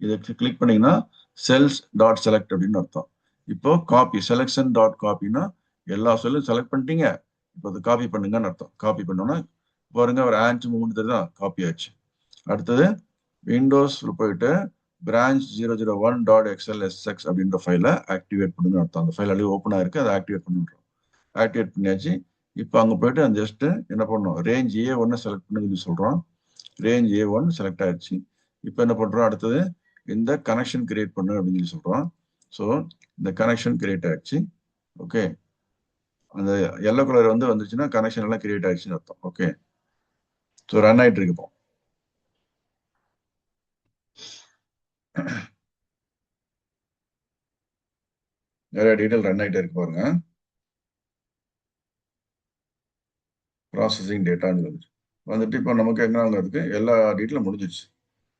இதை கிளிக் பண்ணீங்கன்னா செல்ஸ் டாட் செலக்ட் அப்படின்னு அர்த்தம். இப்போ காப்பி செலெக்ஷன் டாட் காப்பின்னா எல்லா செல்லும் செலக்ட் பண்ணிட்டீங்க, இப்போ அதை காப்பி பண்ணுங்கன்னு அர்த்தம். காப்பி பண்ணோன்னா பாருங்க ஒரு ஆன்ச் மூவ்மெண்ட் தான் காப்பி ஆச்சு. அடுத்தது விண்டோஸ்ல போயிட்டு பிரான்ச் 001 டாட் XLSX அப்படின்ற ஃபைலை ஆக்டிவேட் பண்ணுங்க அர்த்தம். அந்த ஃபைல் அப்படியே ஓப்பன் ஆயிருக்கு, அதை ஆக்டிவேட் பண்ணுறோம். ஆக்டிவேட் பண்ணியாச்சு. இப்போ அங்கே போயிட்டு அந்த ஜஸ்ட் என்ன பண்ணணும், ரேஞ்ச் A1 செலக்ட் பண்ணி சொல்லி சொல்கிறோம். ரேஞ்ச் A1 செலக்ட் ஆயிடுச்சு. இப்போ என்ன பண்ணுறோம், அடுத்தது இந்த கனெக்ஷன் கிரியேட் பண்ணு அப்படின்னு சொல்லி சொல்கிறோம். ஸோ இந்த கனெக்ஷன் கிரியேட் ஆயிடுச்சு. ஓகே, அந்த எல்லோ கலர் வந்து வந்துச்சுன்னா கனெக்ஷன் எல்லாம் கிரியேட் ஆயிடுச்சுன்னு அர்த்தம். ஓகே, ஸோ ரன் ஆகிட்டு இருக்கு. இப்போ நிறைய டீட்டெயில் ரன் ஆகிட்டே இருக்கு பாருங்க. ப்ராசஸிங் டேட்டான்னு வந்துட்டு இப்போ நமக்கு என்ன இருக்கு, எல்லா டீட்டெயிலும் முடிஞ்சிச்சு.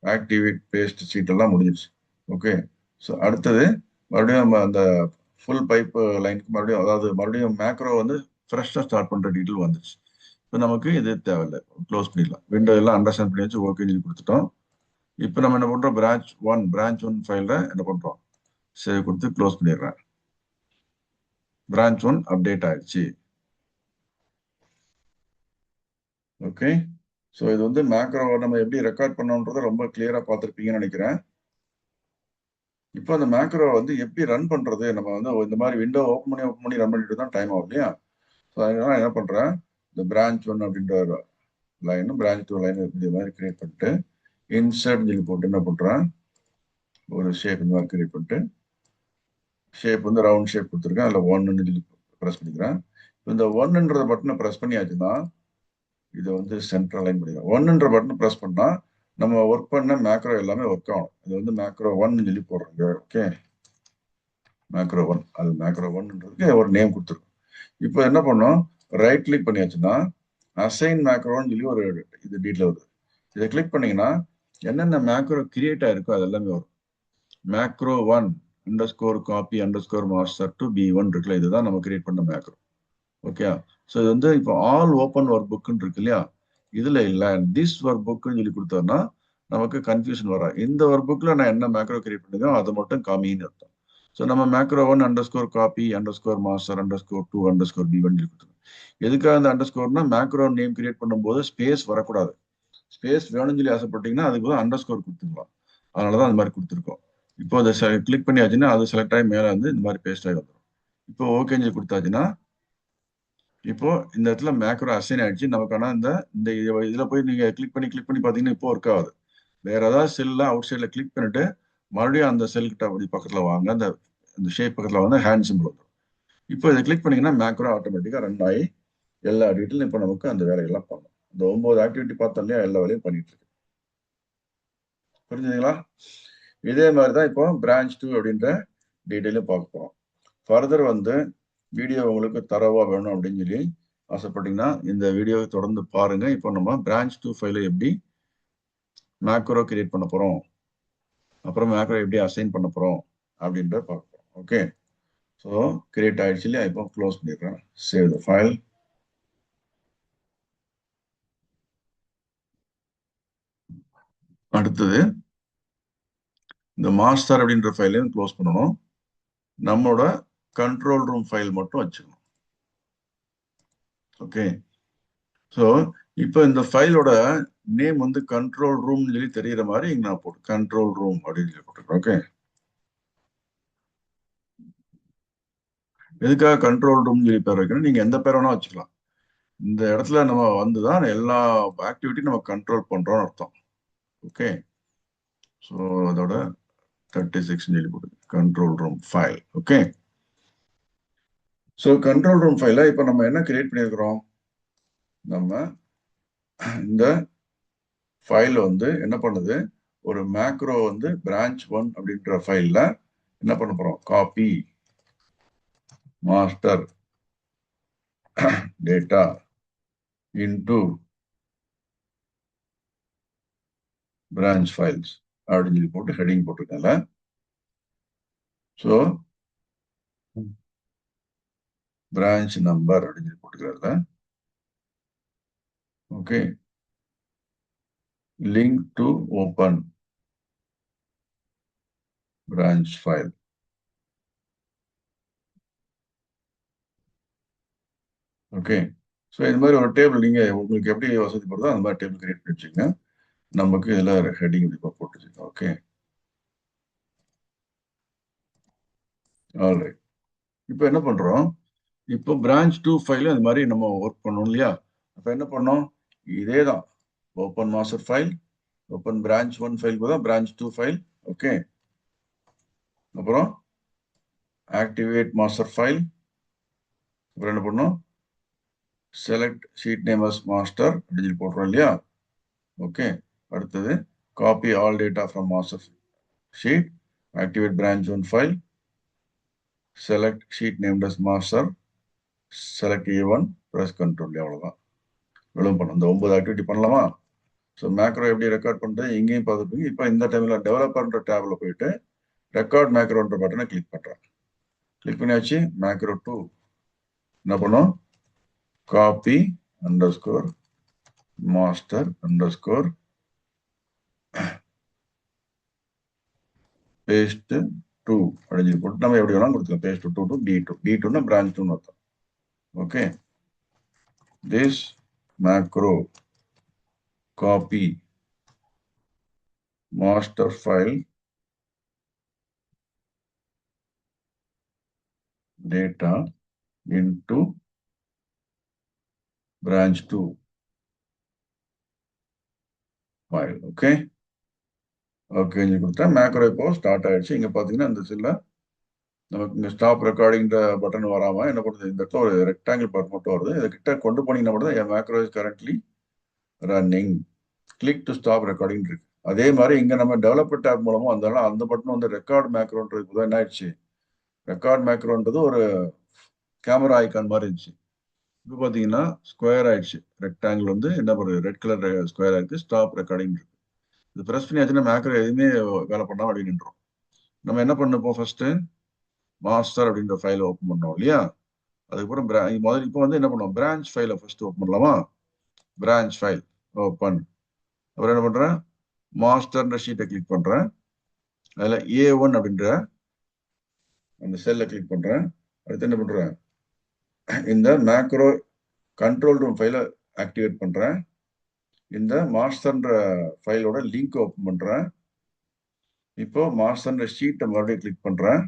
ஆக்டிவேட் பேஸ்ட் ஷீட் எல்லாம் முடிஞ்சிச்சு. ஓகே, ஸோ அடுத்தது மறுபடியும் நம்ம அந்த ஃபுல் பைப் லைனுக்கு மறுபடியும், அதாவது மறுபடியும் மேக்ரோ வந்து ஃப்ரெஷ்ஷாக ஸ்டார்ட் பண்ணுற டீட்டெயில் வந்துச்சு. இப்போ நமக்கு இது தேவையில்லை, க்ளோஸ் பண்ணிடலாம். விண்டோ எல்லாம் அண்டர்ஸ்டாண்ட் பண்ணி வச்சு ஓகே சொல்லி கொடுத்துட்டோம். இப்போ நம்ம என்ன பண்ணுறோம், பிரான்ச் ஒன் ஃபைலில் என்ன பண்ணுறோம், சேவ் கொடுத்து க்ளோஸ் பண்ணிடுறேன். பிரான்ச் 1 அப்டேட் ஆயிடுச்சு. ஓகே, ஸோ இது வந்து மேக்ரோ நம்ம எப்படி ரெக்கார்ட் பண்ணோன்றதை ரொம்ப கிளியராக பார்த்துருப்பீங்கன்னு நினைக்கிறேன். இப்போ அந்த மேக்ரோ வந்து எப்படி ரன் பண்றது, நம்ம வந்து இந்த மாதிரி விண்டோ ஓப்பன் பண்ணி ரன் பண்ணிட்டு தான் டைம் ஆகும் இல்லையா. ஸோ அதனால என்ன பண்றேன், இந்த பிரான்ச் 1 அப்படின்ற லைன், பிரான்ச் 2 லைன் இந்த மாதிரி கிரியேட் பண்ணிட்டு இன்சர்ட் சொல்லி போட்டு என்ன பண்றேன், ஒரு ஷேப் இந்த மாதிரி கிரியேட் பண்ணிட்டு ஷேப் வந்து ரவுண்ட் ஷேப் கொடுத்துருக்கேன், அதில் 1ன்னு சொல்லி ப்ரெஸ் பண்ணிக்கிறேன். இந்த 1ன்ற பட்டனை ப்ரெஸ் பண்ணியாச்சுன்னா இதை வந்து சென்ட்ரல் லைன் பண்ணிக்கிறேன். 1ன்ற பட்டனை ப்ரெஸ் பண்ணா நம்ம ஒர்க் பண்ண மேக்ரோ எல்லாமே ஒர்க் ஆகும். இது வந்து மேக்ரோ 1 சொல்லி போடுறோங்க. ஓகே, மேக்ரோ 1, அது மேக்ரோ 1ன்றதுக்கு ஒரு நேம் கொடுத்துருக்கோம். இப்போ என்ன பண்ணோம், ரைட் கிளிக் பண்ணியாச்சுன்னா அசைன் மேக்ரோன்னு சொல்லி ஒரு இது டீட்டெயில் வருது. இதை கிளிக் பண்ணீங்கன்னா என்னென்ன மேக்ரோ கிரியேட் ஆயிருக்கோ அது எல்லாமே வரும். Macro 1 underscore copy underscore master to B1 இருக்குல்ல, இதுதான் நம்ம கிரியேட் பண்ண மேக்ரோ. ஓகே, ஸோ இது வந்து இப்போ ஆல் ஓப்பன் ஒர்க் புக்குன்னு இருக்கு இல்லையா, இதுல இல்ல திஸ் ஒர்க் புக்குன்னு சொல்லி கொடுத்தோம்னா நமக்கு கன்ஃபியூஷன் வரும். இந்த ஒர்க் புக்ல நான் என்ன மேக்ரோ கிரியேட் பண்ணிருக்கோம் அதை மட்டும் காமின்னு அர்த்தம். ஸோ நம்ம macro 1 underscore copy underscore master underscore 2 underscore B1 சொல்லி கொடுத்துருக்கோம். எதுக்காக அந்த அண்டர்ஸ்கோர்னா மேக்ரோ நேம் கிரியேட் பண்ணும்போது ஸ்பேஸ் வரக்கூடாது. ஸ்பேஸ் வேணும்னு சொல்லி ஆசைப்பட்டீங்கன்னா அதுக்கு அண்டர்ஸ்கோர் கொடுத்துக்கலாம். அதனாலதான் அந்த மாதிரி கொடுத்துருக்கோம். இப்போ அதை கிளிக் பண்ணியாச்சுன்னா அது செலக்ட் ஆகி மேலே வந்து இந்த மாதிரி பேஸ்ட் ஆகி வந்துடும். இப்போ ஓகேன்னு சொல்லி கொடுத்தாச்சுன்னா இப்போ இந்த இடத்துல மேக்ரோ அசைன் ஆயிடுச்சு நமக்கான. இந்த இந்த இதுல போய் நீங்க கிளிக் பண்ணி பாத்தீங்கன்னா இப்போ ஒர்க் ஆகுது. வேற ஏதாவது செல்ல அவுட் சைட்ல கிளிக் பண்ணிட்டு மறுபடியும் அந்த செல் கிட்ட அப்படி பக்கத்துல வாங்க, அந்த ஷேப் பக்கத்துல வந்து ஹேண்ட் சிம்பிள் வந்துடும். இப்போ இதை கிளிக் பண்ணீங்கன்னா மேக்ரோ ஆட்டோமேட்டிக்கா ரன் ஆகி எல்லா டீட்டெயிலும் இப்போ நமக்கு அந்த வேலையெல்லாம் பண்ணணும். இந்த 9 ஆக்டிவிட்டி பார்த்தோம் இல்லையா, எல்லா வேலையும் பண்ணிட்டு இருக்கு. புரிஞ்சுதுங்களா? இதே மாதிரி தான் இப்போ பிரான்ச் 2 அப்படின்ற டீட்டெயிலும் பார்க்க போறோம். ஃபர்தர் வந்து வீடியோ உங்களுக்கு தரவா வேணும் அப்படின்னு சொல்லி ஆசைப்பட்டீங்கன்னா இந்த வீடியோவை தொடர்ந்து பாருங்க. இப்போ நம்ம பிரான்ச் 2 ஃபைலை எப்படி மேக்ரோ கிரியேட் பண்ண போறோம், அப்புறம் மேக்ரோ எப்படி அசைன் பண்ண போறோம் அப்படின்றத பார்ப்போம். ஓகே, ஸோ கிரியேட் ஆயிடுச்சு இல்லையா? இப்போ க்ளோஸ் பண்ணிடுறேன். Save the file. அடுத்தது இந்த மாஸ்டர் அப்படின்ற ஃபைலையும் க்ளோஸ் பண்ணணும். நம்மளோட கண்ட்ரோல் ரூம் ஃபைல் மட்டும் வச்சுக்கணும். ஓகே, ஸோ இப்போ இந்த ஃபைலோட நேம் வந்து கண்ட்ரோல் ரூம் சொல்லி தெரியுற மாதிரி இங்க நான் போட்டு கண்ட்ரோல் ரூம் அப்படின்னு சொல்லி போட்டுருக்கேன். ஓகே, எதுக்காக கண்ட்ரோல் ரூம் சொல்லி பேர் வைக்கணும்? நீங்க எந்த பேர் வேணா வச்சுக்கலாம். இந்த இடத்துல நம்ம வந்துதான் எல்லா ஆக்டிவிட்டி நம்ம கண்ட்ரோல் பண்றோம்னு அர்த்தம். ஓகே, ஸோ அதோட 36 சொல்லி போட்டு control room file. Okay, so control room file இப்போ நம்ம என்ன கிரியேட் பண்ணியிருக்கிறோம்? நம்ம இந்த ஃபைல் வந்து என்ன பண்ணுது, ஒரு மேக்ரோ வந்து பிரான்ச் 1 அப்படின்ற ஃபைல்ல என்ன பண்ண போறோம்? Copy master data into branch files அப்படின்னு சொல்லி போட்டு ஹெடிங் போட்டிருக்கேன்ல. ஸோ பிரான்ச் நம்பர் அப்படின்னு சொல்லி போட்டுக்கிறதுல. Okay, link to open branch file. Okay, so இது மாதிரி ஒரு டேபிள் நீங்க உங்களுக்கு எப்படி வசதிப்படுதோ அந்த மாதிரி டேபிள் கிரியேட் பண்ணி வச்சுக்கோங்க. நமக்கு இதில் ஹெடிங் இப்போ போட்டு வச்சுக்கோங்க. Okay, alright. இப்போ என்ன பண்றோம்? இப்போ பிரான்ச் 2 ஃபைல் அந்த மாதிரி நம்ம ஒர்க் பண்ணோம் இல்லையா? அப்போ என்ன பண்ணோம்? இதே தான் open master file, open branch 1 file தான் பிரான்ச் 2 ஃபைல். ஓகே, அப்புறம் ஆக்டிவேட் மாஸ்டர் ஃபைல். அப்புறம் என்ன பண்ணோம்? Select sheet name as master அப்படின்னு போடுறோம் இல்லையா? ஓகே, அடுத்தது copy all data from master sheet, activate branch 1 file, select sheet name as master, select A1, press control. அவ்வளோதான். இவ்வளவு பண்ணணும். இந்த 9 ஆக்டிவிட்டி பண்ணலாமா? ஸோ மேக்ரோ எப்படி ரெக்கார்ட் பண்ணுறது இங்கேயும் பார்த்துப்பீங்க. இப்போ இந்த டைமில் டெவலப்பர்ன்ற டேப்ல போயிட்டு ரெக்கார்ட் மேக்ரோன்ற பட்டனை கிளிக் பண்ணுறேன். கிளிக் பண்ணியாச்சு. மேக்ரோ 2 என்ன பண்ணும்? Copy underscore master underscore paste 2 அப்படின்னு போட்டு நம்ம எப்படி வேணாலும் கொடுத்துக்கலாம். Paste 2 to D2. D2னா பிரான்ச் 2ன்னு அர்த்தம். Okay, this macro copy master file data into branch 2 file. Okay, okay கொடுத்தா மேக்ரோ இப்போ ஸ்டார்ட் ஆயிடுச்சு. இங்க பாத்தீங்கன்னா இந்த செல்ல நமக்கு இங்க ஸ்டாப் ரெக்கார்டிங் பட்டன் வராம என்ன பண்ணுது? இந்த இடத்துல ஒரு ரெக்டாங்கிள் பட்டன் மட்டும் வருது. இதை கிட்ட கொண்டு போனீங்கன்னா மட்டும் தான் macro is currently running, click to stop recording இருக்கு. அதே மாதிரி இங்க நம்ம டெவலப்பர் டேப் மூலமா வந்தாலும் அந்த பட்டன் வந்து ரெக்கார்ட் மேக்ரோன்றது என்ன ஆயிடுச்சு? ரெக்கார்ட் மேக்ரோன்றது ஒரு கேமரா ஐக்கான் மாதிரி இருந்துச்சு. இப்போ பாத்தீங்கன்னா ஸ்கொயர் ஆயிடுச்சு. ரெக்டாங்கிள் வந்து என்ன பண்ணுறது? ரெட் கலர் ஸ்கொயர் ஆயிருக்கு. ஸ்டாப் ரெக்கார்டிங் இருக்கு. இது ப்ரெஸ் பண்ணியாச்சுன்னா மேக்ரோ எதுவுமே வேலை பண்ணாம அப்படி நின்றோம். நம்ம என்ன பண்ணப்போ ஃபர்ஸ்ட் மாஸ்டர் அப்படின்ற ஃபைலை ஓப்பன் பண்ணோம் இல்லையா? அதுக்கப்புறம் முதல்ல இப்போ வந்து என்ன பண்ணுவோம்? பிரான்ச் ஃபைலை ஃபர்ஸ்ட் ஓப்பன் பண்ணலாமா? Branch file open. அப்புறம் என்ன பண்றேன்? மாஸ்டர்ன்ற ஷீட்டை கிளிக் பண்றேன். அதுல A1 அப்படின்ற அந்த செல்லை கிளிக் பண்றேன். அடுத்து என்ன பண்றேன்? இந்த மேக்ரோ கண்ட்ரோல் ரூம் ஃபைலை ஆக்டிவேட் பண்றேன். இந்த மாஸ்டர்ன்ற ஃபைலோட லிங்க் ஓப்பன் பண்றேன். இப்போ மாஸ்டர்ன்ற ஷீட்டை மறுபடியும் கிளிக் பண்றேன்.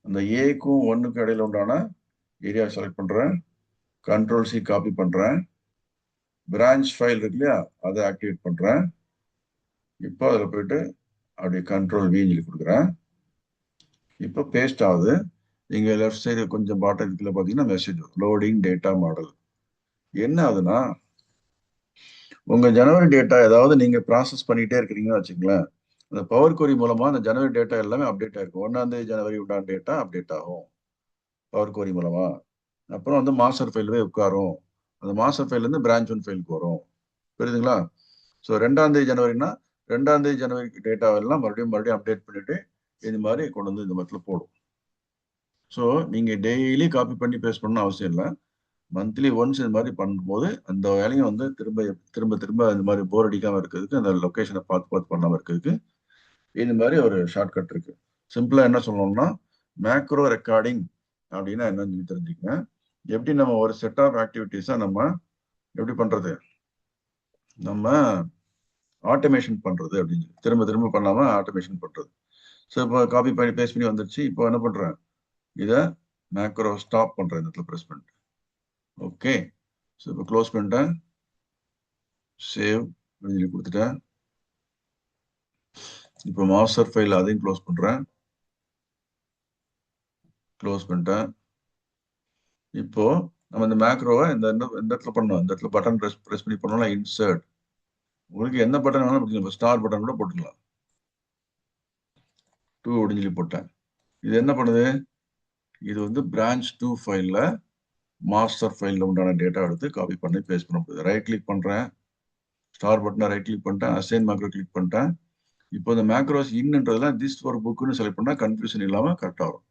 அந்த ஏக்கும் 1க்கும் இடையில உண்டான ஏரியா செலக்ட் பண்றேன். கண்ட்ரோல் C காப்பி பண்றேன். பிரான்ச் ஃபைல் இருக்கு இல்லையா? அதை ஆக்டிவேட் பண்றேன். இப்போ அதில் போயிட்டு அப்படியே கண்ட்ரோல் V சொல்லி கொடுக்குறேன். இப்போ பேஸ்ட் ஆகுது. இங்க லெஃப்ட் சைடு கொஞ்சம் பாட்டம் கீழே பார்த்தீங்கன்னா மெசேஜ் லோடிங் டேட்டா மாடல். என்ன ஆகுதுன்னா உங்க ஜனவரி டேட்டா ஏதாவது நீங்க ப்ராசஸ் பண்ணிட்டே இருக்கிறீங்கன்னு வச்சுங்களேன், அந்த பவர் கொரி மூலமா அந்த ஜனவரி டேட்டா எல்லாமே அப்டேட் ஆயிருக்கும். 1ஆம் தேதி ஜனவரி உண்டான டேட்டா அப்டேட் ஆகும் பவர் கொரி மூலமா. அப்புறம் வந்து மாஸ்டர் ஃபைல் போய் உட்காரும். அந்த மாஸ்டர் ஃபைல் இருந்து பிரான்ச் ஒன் ஃபைலுக்கு வரும். புரியுதுங்களா? ஸோ 2ஆம் தேதி ஜனவரினா 2ஆம் தேதி ஜனவரி டேட்டா எல்லாம் மறுபடியும் அப்டேட் பண்ணிட்டு இது மாதிரி கொண்டு வந்து இந்த மாதிரி போடும். ஸோ நீங்க டெய்லி காப்பி பண்ணி பேஸ்ட் பண்ணணும் அவசியம் இல்லை. மந்த்லி ஒன்ஸ் இது மாதிரி பண்ணும்போது அந்த வேலையை வந்து திரும்ப திரும்ப திரும்ப இந்த மாதிரி போர் அடிக்காம இருக்கிறதுக்கு, அந்த லொக்கேஷனை பார்த்து பார்த்து பண்ணாம இருக்கிறதுக்கு இது மாதிரி ஒரு ஷார்ட்கட் இருக்கு. சிம்பிளா என்ன சொல்லணும்னா, மேக்ரோ ரெக்கார்டிங் அப்படின்னா என்னன்னு சொல்லி தெரிஞ்சுக்கங்க. எப்படி நம்ம ஒரு செட் ஆஃப் ஆக்டிவிட்டிஸை நம்ம எப்படி பண்றது, நம்ம ஆட்டோமேஷன் பண்றது அப்படின்னு திரும்ப திரும்ப பண்ணாம ஆட்டோமேஷன் பண்றது. ஸோ இப்போ காப்பி பண்ணி பேஸ்ட் பண்ணி வந்துருச்சு. இப்போ என்ன பண்றேன், இதை மேக்ரோ ஸ்டாப் பண்றேன் இந்த இடத்துல ப்ரெஸ் பண்ணிட்டு. ஓகே, ஸோ இப்போ க்ளோஸ் பண்ணிட்டேன், சேவ் அப்படின்னு சொல்லி கொடுத்துட்டேன். இப்போ மாஸ்டர் ஃபைல் அதையும் க்ளோஸ் பண்றேன், க்ளோஸ் பண்ணிட்டேன். இப்போ நம்ம இந்த மேக்ரோவை இந்த இடத்துல பண்ணோம், இந்த இடத்துல பட்டன் ப்ரெஸ் பண்ணி பண்ணோம்னா இன்சர்ட். உங்களுக்கு என்ன பட்டன் வேணாலும் போட்டுக்கலாம், ஸ்டார் பட்டன் கூட போட்டுக்கலாம். 2 அப்படின்னு சொல்லி போட்டேன். இது என்ன பண்ணுது, இது வந்து பிரான்ச் 2 ஃபைல்ல மாஸ்டர் ஃபைல்ல உண்டான டேட்டா எடுத்து காப்பி பண்ணி பேஸ்ட் பண்ண போகுது. ரைட் கிளிக் பண்றேன், ஸ்டார் பட்டனை ரைட் கிளிக் பண்ணிட்டேன், அசைன் மேக்ரோ கிளிக் பண்ணிட்டேன். இப்போ இந்த மேக்ரோஸ் இன்னன்றதுல திஸ் ஒரு புக்னு செலக்ட் பண்ணா கன்ஃபியூஷன் இல்லாம கரெக்டா வரும்.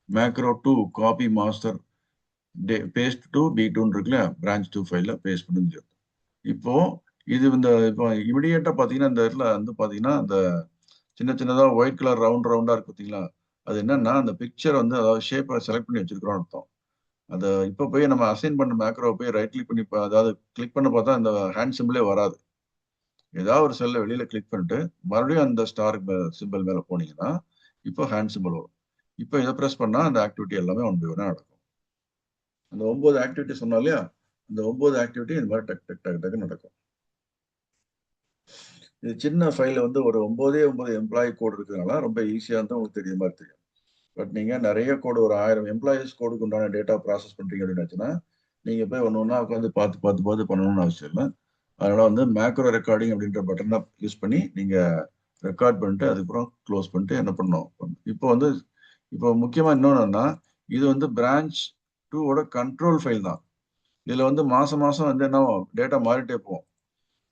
Macro 2 copy master paste to B2 இருக்குல்ல, பிரான்ச் 2 ஃபைல்ல பேஸ்ட் பண்ணி. இப்போ இது இந்த இப்போ இமிடியேட்டா பாத்தீங்கன்னா இந்த இடத்துல வந்து பாத்தீங்கன்னா அந்த சின்ன சின்னதா ஒயிட் கலர் ரவுண்டா இருக்கு பாத்தீங்களா, அது என்னன்னா அந்த பிக்சர் வந்து அதாவது ஷேப்பை செலக்ட் பண்ணி வச்சிருக்கிறோம் அர்த்தம். அதை இப்போ போய் நம்ம அசைன் பண்ண மேக்ரோ போய் ரைட் கிளிக் பண்ணி அதாவது கிளிக் பண்ண பார்த்தா அந்த ஹேண்ட் சிம்பிளே வராது. ஏதாவது ஒரு செல்ல வெளியில கிளிக் பண்ணிட்டு மறுபடியும் அந்த ஸ்டார் சிம்பிள் மேல போனீங்கன்னா இப்போ ஹேண்ட் சிம்பிள் வரும். இப்போ இதை ப்ரெஸ் பண்ணா அந்த ஆக்டிவிட்டி எல்லாமே ஒன் பை ஒன்னா நடக்கும். அந்த 9 ஆக்டிவிட்டி சொன்னா இல்லையா, அந்த 9 ஆக்டிவிட்டி இந்த மாதிரி டக் டக் டக் டக்கு நடக்கும். இது சின்ன ஃபைல் வந்து ஒரு 9 எம்ப்ளாயி கோட் இருக்கிறதுனால ரொம்ப ஈஸியா இருந்தால் உங்களுக்கு தெரியுற மாதிரி தெரியும். பட் நீங்க நிறைய கோடு ஒரு 1000 எம்ப்ளாயிஸ் கோடுக்கு உண்டான டேட்டா ப்ராசஸ் பண்றீங்க அப்படின்னாச்சுன்னா நீங்க போய் ஒன்று ஒன்றா உட்காந்து பார்த்து பார்த்து பார்த்து பண்ணணும்னு அவசியம் இல்லை. அதனால வந்து மேக்ரோ ரெக்கார்டிங் அப்படின்ற பட்டனை யூஸ் பண்ணி நீங்க ரெக்கார்ட் பண்ணிட்டு அதுக்கப்புறம் க்ளோஸ் பண்ணிட்டு என்ன பண்ணணும். இப்போ வந்து இப்போ முக்கியமா இன்னொன்னா, இது வந்து பிரான்ச் 2 கண்ட்ரோல் ஃபைல் தான். இதுல வந்து மாசம் மாசம் வந்து என்ன டேட்டா மாறிட்டே போகும்.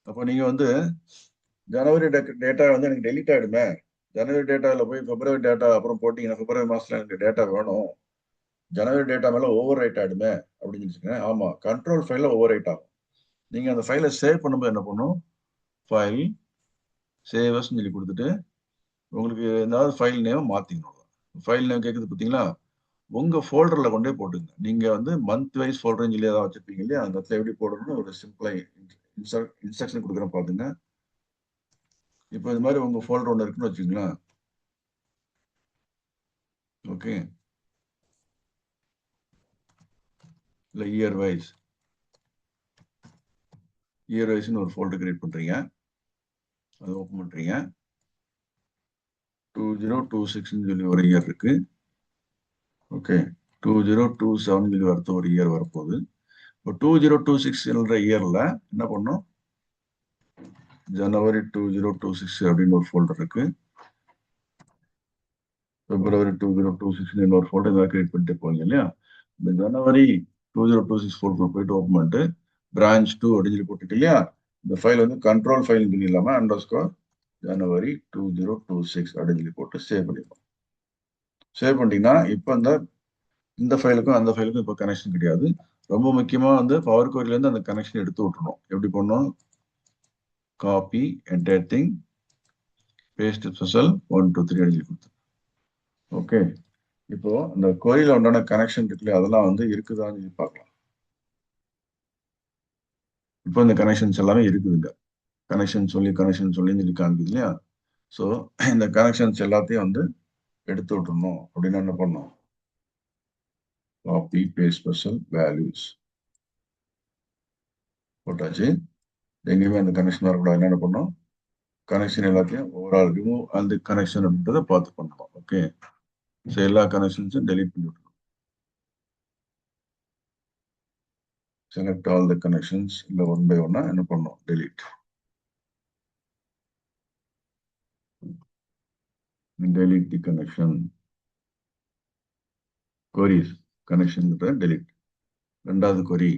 அப்போ நீங்க வந்து ஜனவரி டேட்டா வந்து எனக்கு டெலிட் ஆயிடுமே, ஜனவரி டேட்டாவில் போய் பிப்ரவரி டேட்டா அப்புறம் போட்டீங்கன்னா பிப்ரவரி மாசத்துல எனக்கு டேட்டா வேணும், ஜனவரி டேட்டா மேல ஓவர் ரைட் ஆயிடுமே அப்படின்னு வச்சுக்கோங்க. ஆமா, கண்ட்ரோல் ஃபைல்ல ஓவர் ரைட் ஆகும். நீங்க அந்த ஃபைலை சேவ் பண்ணும்போது என்ன பண்ணும், ஃபைல் சேவஸ்ன்னு சொல்லி கொடுத்துட்டு உங்களுக்கு ஏதாவது ஃபைல் நேம் மாத்திக்கணும். ஃபைல் நேம் கேட்குது பார்த்தீங்களா, உங்க ஃபோல்டர்ல கொண்டே போட்டுங்க. நீங்க வந்து மந்த் வைஸ் ஃபோல்டர்னு சொல்லி ஏதாவது வச்சிருப்பீங்க இல்லையா, அந்த இடத்துல எப்படி போடணும்னு ஒரு சிம்பிளா இன்ஸ்ட்ரக்ஷன் கொடுக்குறேன் பாத்துங்க. இப்போ இது மாதிரி உங்க ஃபோல்டர் ஒன்று இருக்குன்னு வச்சுங்களேன். ஓகே, இல்லை இயர் வைஸ்னு ஒரு ஃபோல்டர் கிரியேட் பண்றீங்க, அதை ஓப்பன் பண்றீங்க. 2026 சொல்லி ஒரு இயர் இருக்கு. ஓகே, 2027 சொல்லி அடுத்த ஒரு இயர் வரப்போகுது. இப்போ 2026 இயர்ல என்ன பண்ணும், ஜனவரி 2026 அப்படின்னு ஒரு ஃபோல்டர் இருக்கு, பிப்ரவரி 2026 இன்னொரு ஃபோல்டர் ஏதாவது கிரியேட் பண்ணிட்டு போவீங்க இல்லையா. இந்த ஜனவரி 2026 ஃபோல்டர் போயிட்டு ஓப்பன் பண்ணிட்டு பிரான்ச் 2 அப்படின்னு சொல்லி போட்டுட்டு இல்லையா, இந்த ஃபைல் வந்து கண்ட்ரோல் ஃபைல் சொல்லி இல்லாம அண்டர்ஸ்கோர் ஜனவரி 2026 அப்படின்னு சொல்லி போட்டு சேவ் பண்ணிடலாம். சேவ் பண்ணிட்டீங்கன்னா இப்போ இந்த ஃபைலுக்கும் அந்த ஃபைலுக்கும் இப்போ கனெக்ஷன் கிடையாது. ரொம்ப முக்கியமா வந்து பவர் குவரில இருந்து அந்த கனெக்ஷன் எடுத்து விட்டுறணும். எப்படி பண்ணணும், copy entire thing paste special 1 2 3 எழுதி கொடுத்து. ஓகே, இப்போ அந்த குவரியில உண்டான கனெக்ஷன் இருக்குல்ல, அதெல்லாம் வந்து இருக்குதான்னு சொல்லி பார்க்கலாம். இப்போ இந்த கனெக்ஷன்ஸ் எல்லாமே இருக்குதுங்க. கனெக்ஷன் சொல்லி காமிக்குது இல்லையா. ஸோ இந்த கனெக்ஷன்ஸ் எல்லாத்தையும் வந்து எடுத்து விட்டுறணும். அப்படின்னு என்ன பண்ணணும், காப்பி பேஸ்ட் ஸ்பெஷல் வேல்யூஸ் போட்டாச்சு. எங்கேயுமே அந்த கனெக்ஷன் வரக்கூடாது. என்ன பண்ணணும், கனெக்ஷன் எல்லாத்தையும் ஓவரால் ரிமூவ் அந்த கனெக்ஷன் அப்படின்றத பார்த்து பண்ணணும். ஓகே, ஸோ எல்லா கனெக்ஷன்ஸும் டெலீட் பண்ணி விட்டுருணும். select all the connections இல்ல ஒன் பை ஒன்னா என்ன பண்ணணும் delete the connection queries connection delete ரெண்டாவது query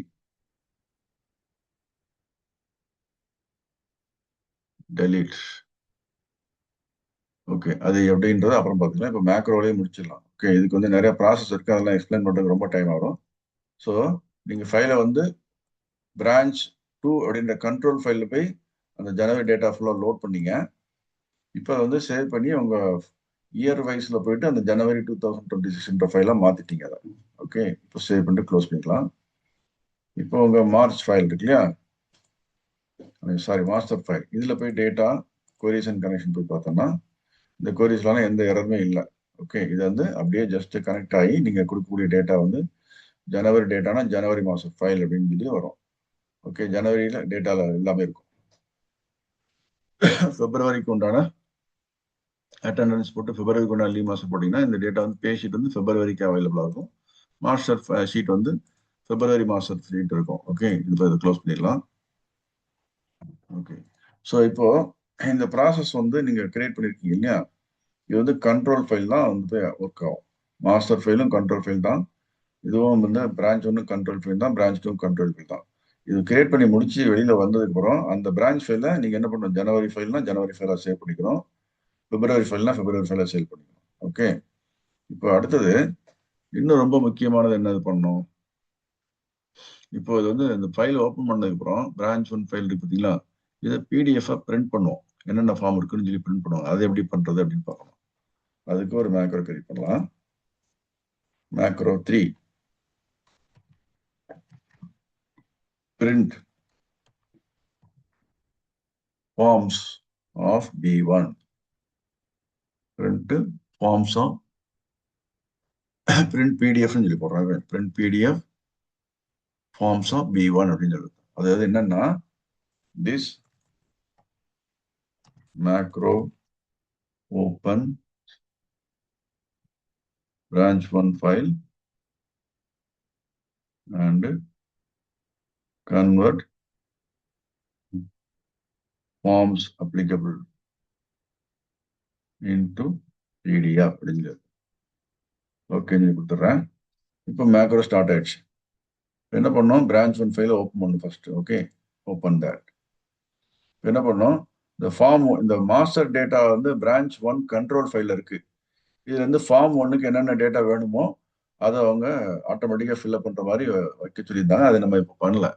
delete ஓகே அது எப்படின்றது அப்புறம் பார்த்துக்கலாம் இப்போ மேக்ரோலேயே முடிச்சிடலாம் ஓகே இதுக்கு வந்து நிறைய ப்ராசஸ் இருக்கு அதெல்லாம் எக்ஸ்பிளைன் பண்ணுறதுக்கு ரொம்ப டைம் ஆகும் ஸோ நீங்கள் ஃபைலை வந்து பிரான்ச் 2 அப்படின்ற கண்ட்ரோல் ஃபைலில் போய் அந்த ஜனவரி டேட்டா ஃபுல்லாக லோட் பண்ணீங்க இப்போ வந்து சேவ் பண்ணி உங்கள் இயர் வைஸில் போயிட்டு அந்த ஜனவரி 2026 ஃபைலாக மாற்றிட்டீங்க அதை ஓகே இப்போ சேவ் பண்ணிட்டு க்ளோஸ் பண்ணிக்கலாம் இப்போ உங்கள் மார்ச் ஃபைல் இருக்கு இல்லையா சாரி மாஸ்டர் ஃபைல் இதில் போய் டேட்டா queries and கனெக்ஷன் போய் பார்த்தோம்னா இந்த queriesலாம் எந்த எரருமே இல்லை ஓகே இது வந்து அப்படியே ஜஸ்ட் கனெக்ட் ஆகி நீங்கள் கொடுக்கக்கூடிய டேட்டா வந்து ஜனவரி டேட்டானா ஜனவரி மாதம் ஃபைல் அப்படின்னு சொல்லி வரும் ஓகே ஜனவரியில் டேட்டாவில் எல்லாமே இருக்கும் பிப்ரவரிக்கு உண்டான அட்டண்டன்ஸ் போட்டு பிப்ரவரிக்கு உண்டான லீவ் மாதம் போட்டிங்கன்னா இந்த டேட்டா வந்து பே ஷீட் வந்து பிப்ரவரிக்கு அவைலபிளாக இருக்கும் மாஸ்டர் ஷீட் வந்து பிப்ரவரி மாதம் ஷீட் இருக்கும் ஓகே இப்போ இதை க்ளோஸ் பண்ணிடலாம் ஓகே ஸோ இப்போ இந்த ப்ராசஸ் வந்து நீங்கள் கிரியேட் பண்ணியிருக்கீங்க இல்லையா இது வந்து கண்ட்ரோல் ஃபைல் தான் வந்து ஒர்க் ஆகும் மாஸ்டர் ஃபைலும் கண்ட்ரோல் ஃபைல் தான் இதுவும் வந்து பிரான்ச் 1 கண்ட்ரோல் ஃபைல் தான் பிரான்ச் 2 கண்ட்ரோல் ஃபைல் தான் இது கிரியேட் பண்ணி முடிச்சு வெளியில வந்ததுக்கு அப்புறம் அந்த பிரான்ச் ஃபைல நீங்க என்ன பண்ணணும் ஜனவரி ஃபைல்னா ஜனவரி ஃபைலா சேவ் பண்ணிக்கணும் பிப்ரவரி ஃபைல்னா பிப்ரவரி ஃபைலா சேவ் பண்ணிக்கணும் ஓகே இப்போ அடுத்தது இன்னும் ரொம்ப முக்கியமானது என்னது பண்ணணும் இப்போ இது வந்து இந்த ஃபைல் ஓப்பன் பண்ணதுக்கு அப்புறம் பிரான்ச் 1 ஃபைல் இருக்கு பார்த்தீங்களா இதை பிடிஎஃப் பிரிண்ட் பண்ணுவோம் என்னென்ன ஃபார்ம் இருக்குன்னு சொல்லி பிரிண்ட் பண்ணுவோம் அதை எப்படி பண்றது அப்படின்னு பார்க்கணும் அதுக்கு ஒரு மேக்ரோ கிரியேட் பண்ணலாம் macro 3 print forms of B1 print forms of print PDF சொல்லி போடுறாங்க print PDF forms of B1 அப்படின்னு சொல்லுது அதாவது என்னன்னா this macro open branch 1 file and convert forms applicable into PDF அப்படின்னு ஓகே கொடுத்துட்றேன் இப்போ மேக்ரோ ஸ்டார்ட் ஆயிடுச்சு என்ன பண்ணோம் பிரான்ச் 1 ஃபைலை ஓப்பன் பண்ணும் ஃபர்ஸ்ட் ஓகே ஓப்பன் தட் என்ன பண்ணோம் இந்த ஃபார்ம் இந்த மாஸ்டர் டேட்டா வந்து பிரான்ச் 1 கண்ட்ரோல் ஃபைல் இருக்கு இதுல இருந்து ஃபார்ம் 1க்கு என்னென்ன டேட்டா வேணுமோ அதை அவங்க ஆட்டோமேட்டிக்காக ஃபில்அப் பண்ற மாதிரி வைக்க சொல்லியிருந்தாங்க அதை நம்ம இப்போ பண்ணல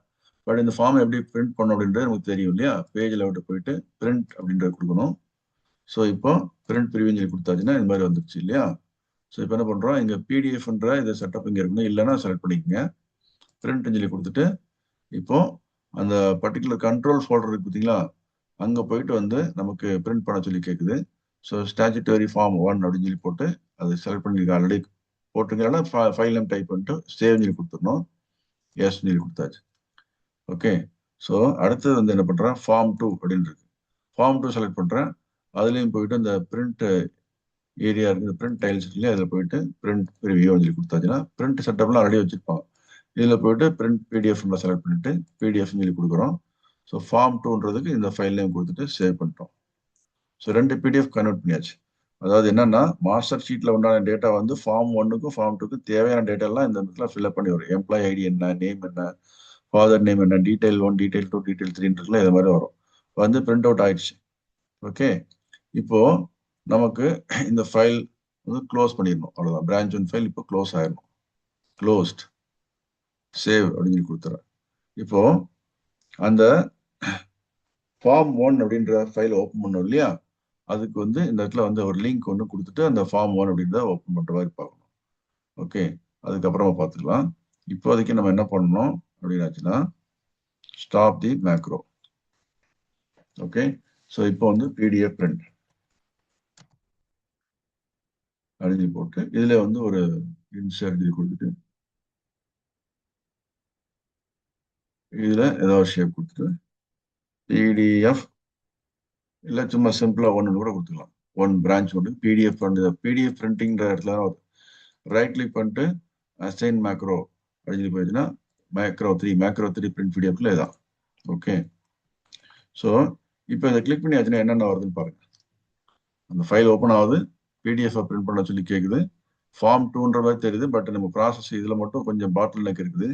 பட் இந்த ஃபார்ம் எப்படி பிரிண்ட் பண்ணணும் அப்படின்றது நமக்கு தெரியும் இல்லையா பேஜில் விட்டு போயிட்டு பிரிண்ட் அப்படின்றத கொடுக்கணும் ஸோ இப்போ பிரிண்ட் ப்ரிவியூ சொல்லி கொடுத்தாச்சுன்னா இந்த மாதிரி வந்துருச்சு இல்லையா ஸோ இப்போ என்ன பண்ணுறோம் இங்கே பிடிஎஃப்ன்ற இதை செட்டப் இங்கே இருக்கணும் இல்லைன்னா செலக்ட் பண்ணிக்கோங்க பிரிண்ட் சொல்லி கொடுத்துட்டு இப்போ அந்த பர்டிகுலர் கண்ட்ரோல் ஃபோல்டர் இருக்கு பார்த்தீங்களா அங்கே போயிட்டு வந்து நமக்கு பிரிண்ட் பண்ண சொல்லி கேட்குது ஸோ ஸ்டாச்சுட்டரி ஃபார்ம் 1 அப்படின்னு சொல்லி போட்டு அது செலக்ட் பண்ணிருக்க ஆல்ரெடி போட்டுங்கன்னா ஃபைல் நேம் டைப் பண்ணிட்டு சேவ் சொல்லி கொடுத்துடணும் எஸ் சொல்லி கொடுத்தாச்சு ஓகே ஸோ அடுத்தது வந்து என்ன பண்ணுறேன் ஃபார்ம் 2 அப்படின்னு இருக்கு ஃபார்ம் 2 செலக்ட் பண்ணுறேன் அதுலேயும் போயிட்டு இந்த பிரிண்ட் ஏரியா இருக்குது பிரிண்ட் டைல்ஸ் இல்லையா அதில் போயிட்டு பிரிண்ட் ரிவ்யூ சொல்லி கொடுத்தாச்சுன்னா பிரிண்ட் செட்டப்லாம் ரெடி வச்சிருப்பாங்க இதில் போயிட்டு பிரிண்ட் பிடிஎஃப்ல செலக்ட் பண்ணிட்டு பிடிஎஃப் சொல்லி கொடுக்குறோம் ஸோ ஃபார்ம் 2ன்றதுக்கு இந்த ஃபைல் நேம் கொடுத்துட்டு சேவ் பண்ணிட்டோம் ஸோ 2 பிடிஎஃப் கன்வெர்ட் பண்ணியாச்சு அதாவது என்னன்னா மாஸ்டர் ஷீட்ல உண்டான டேட்டா வந்து ஃபார்ம் 1க்கும் ஃபார்ம் 2க்கும் தேவையான டேட்டா எல்லாம் இந்த இடத்துல ஃபில்அப் பண்ணி வரும் எம்ப்ளாய் ஐடி என்ன நேம் என்ன ஃபாதர் நேம் என்ன டீடைல் 1 டீடைல் 2 டீடைல் 3 இது மாதிரி வரும் வந்து பிரிண்ட் அவுட் ஆயிடுச்சு ஓகே இப்போ நமக்கு இந்த ஃபைல் வந்து க்ளோஸ் பண்ணிடணும் அவ்வளோதான் பிரான்ச் 1 ஃபைல் இப்போ க்ளோஸ் ஆயிடணும் க்ளோஸ்ட் சேவ் அப்படின்னு சொல்லி கொடுத்துறேன் இப்போ அந்த ஃபார்ம் 1 அப்படின்ற ஃபைல் ஓப்பன் பண்ணோம் இல்லையா அதுக்கு வந்து இந்த இடத்துல வந்து ஒரு லிங்க் ஒன்று கொடுத்துட்டு அந்த ஃபார்ம் 1 அப்படின்றத ஓப்பன் பண்ணுற மாதிரி பார்க்கணும் ஓகே அதுக்கப்புறமா பார்த்துக்கலாம் இப்போதைக்கு நம்ம என்ன பண்ணணும் அப்படின்னாச்சுன்னா stop the macro okay so இப்போ வந்து பிடிஎஃப் பிரிண்ட் அழிஞ்சு போட்டு இதுல வந்து ஒரு இன்சர்ட் கொடுத்துட்டு இதுல ஏதாவது ஒரு ஷேப் கொடுத்துட்டு பிடிஎஃப் இல்லை சும்மா சிம்பிளா ஒன்று கூட கொடுத்துக்கலாம் 1 பிரான்ச் ஒன்று பிடிஎஃப் பிடிஎஃப் பிரிண்டிங்கிற இடத்துல ரைட் கிளிக் பண்ணிட்டு அசைன் மேக்ரோ அப்படின்னு போயிடுச்சுன்னா மேக்ரோ 3 பிரிண்ட் பிடிஎஃப்ல இதான். ஓகே, ஸோ இப்போ இதை கிளிக் பண்ணி ஆச்சுன்னா என்னென்ன வருதுன்னு பாருங்க. அந்த ஃபைல் ஓப்பன் ஆகுது, பிடிஎஃப் பிரிண்ட் பண்ண சொல்லி கேட்குது, ஃபார்ம் 2ன்ற மாதிரி தெரியுது. பட் நம்ம ப்ராசஸ் இதில் மட்டும் கொஞ்சம் பாட்டில் நெக் இருக்குது.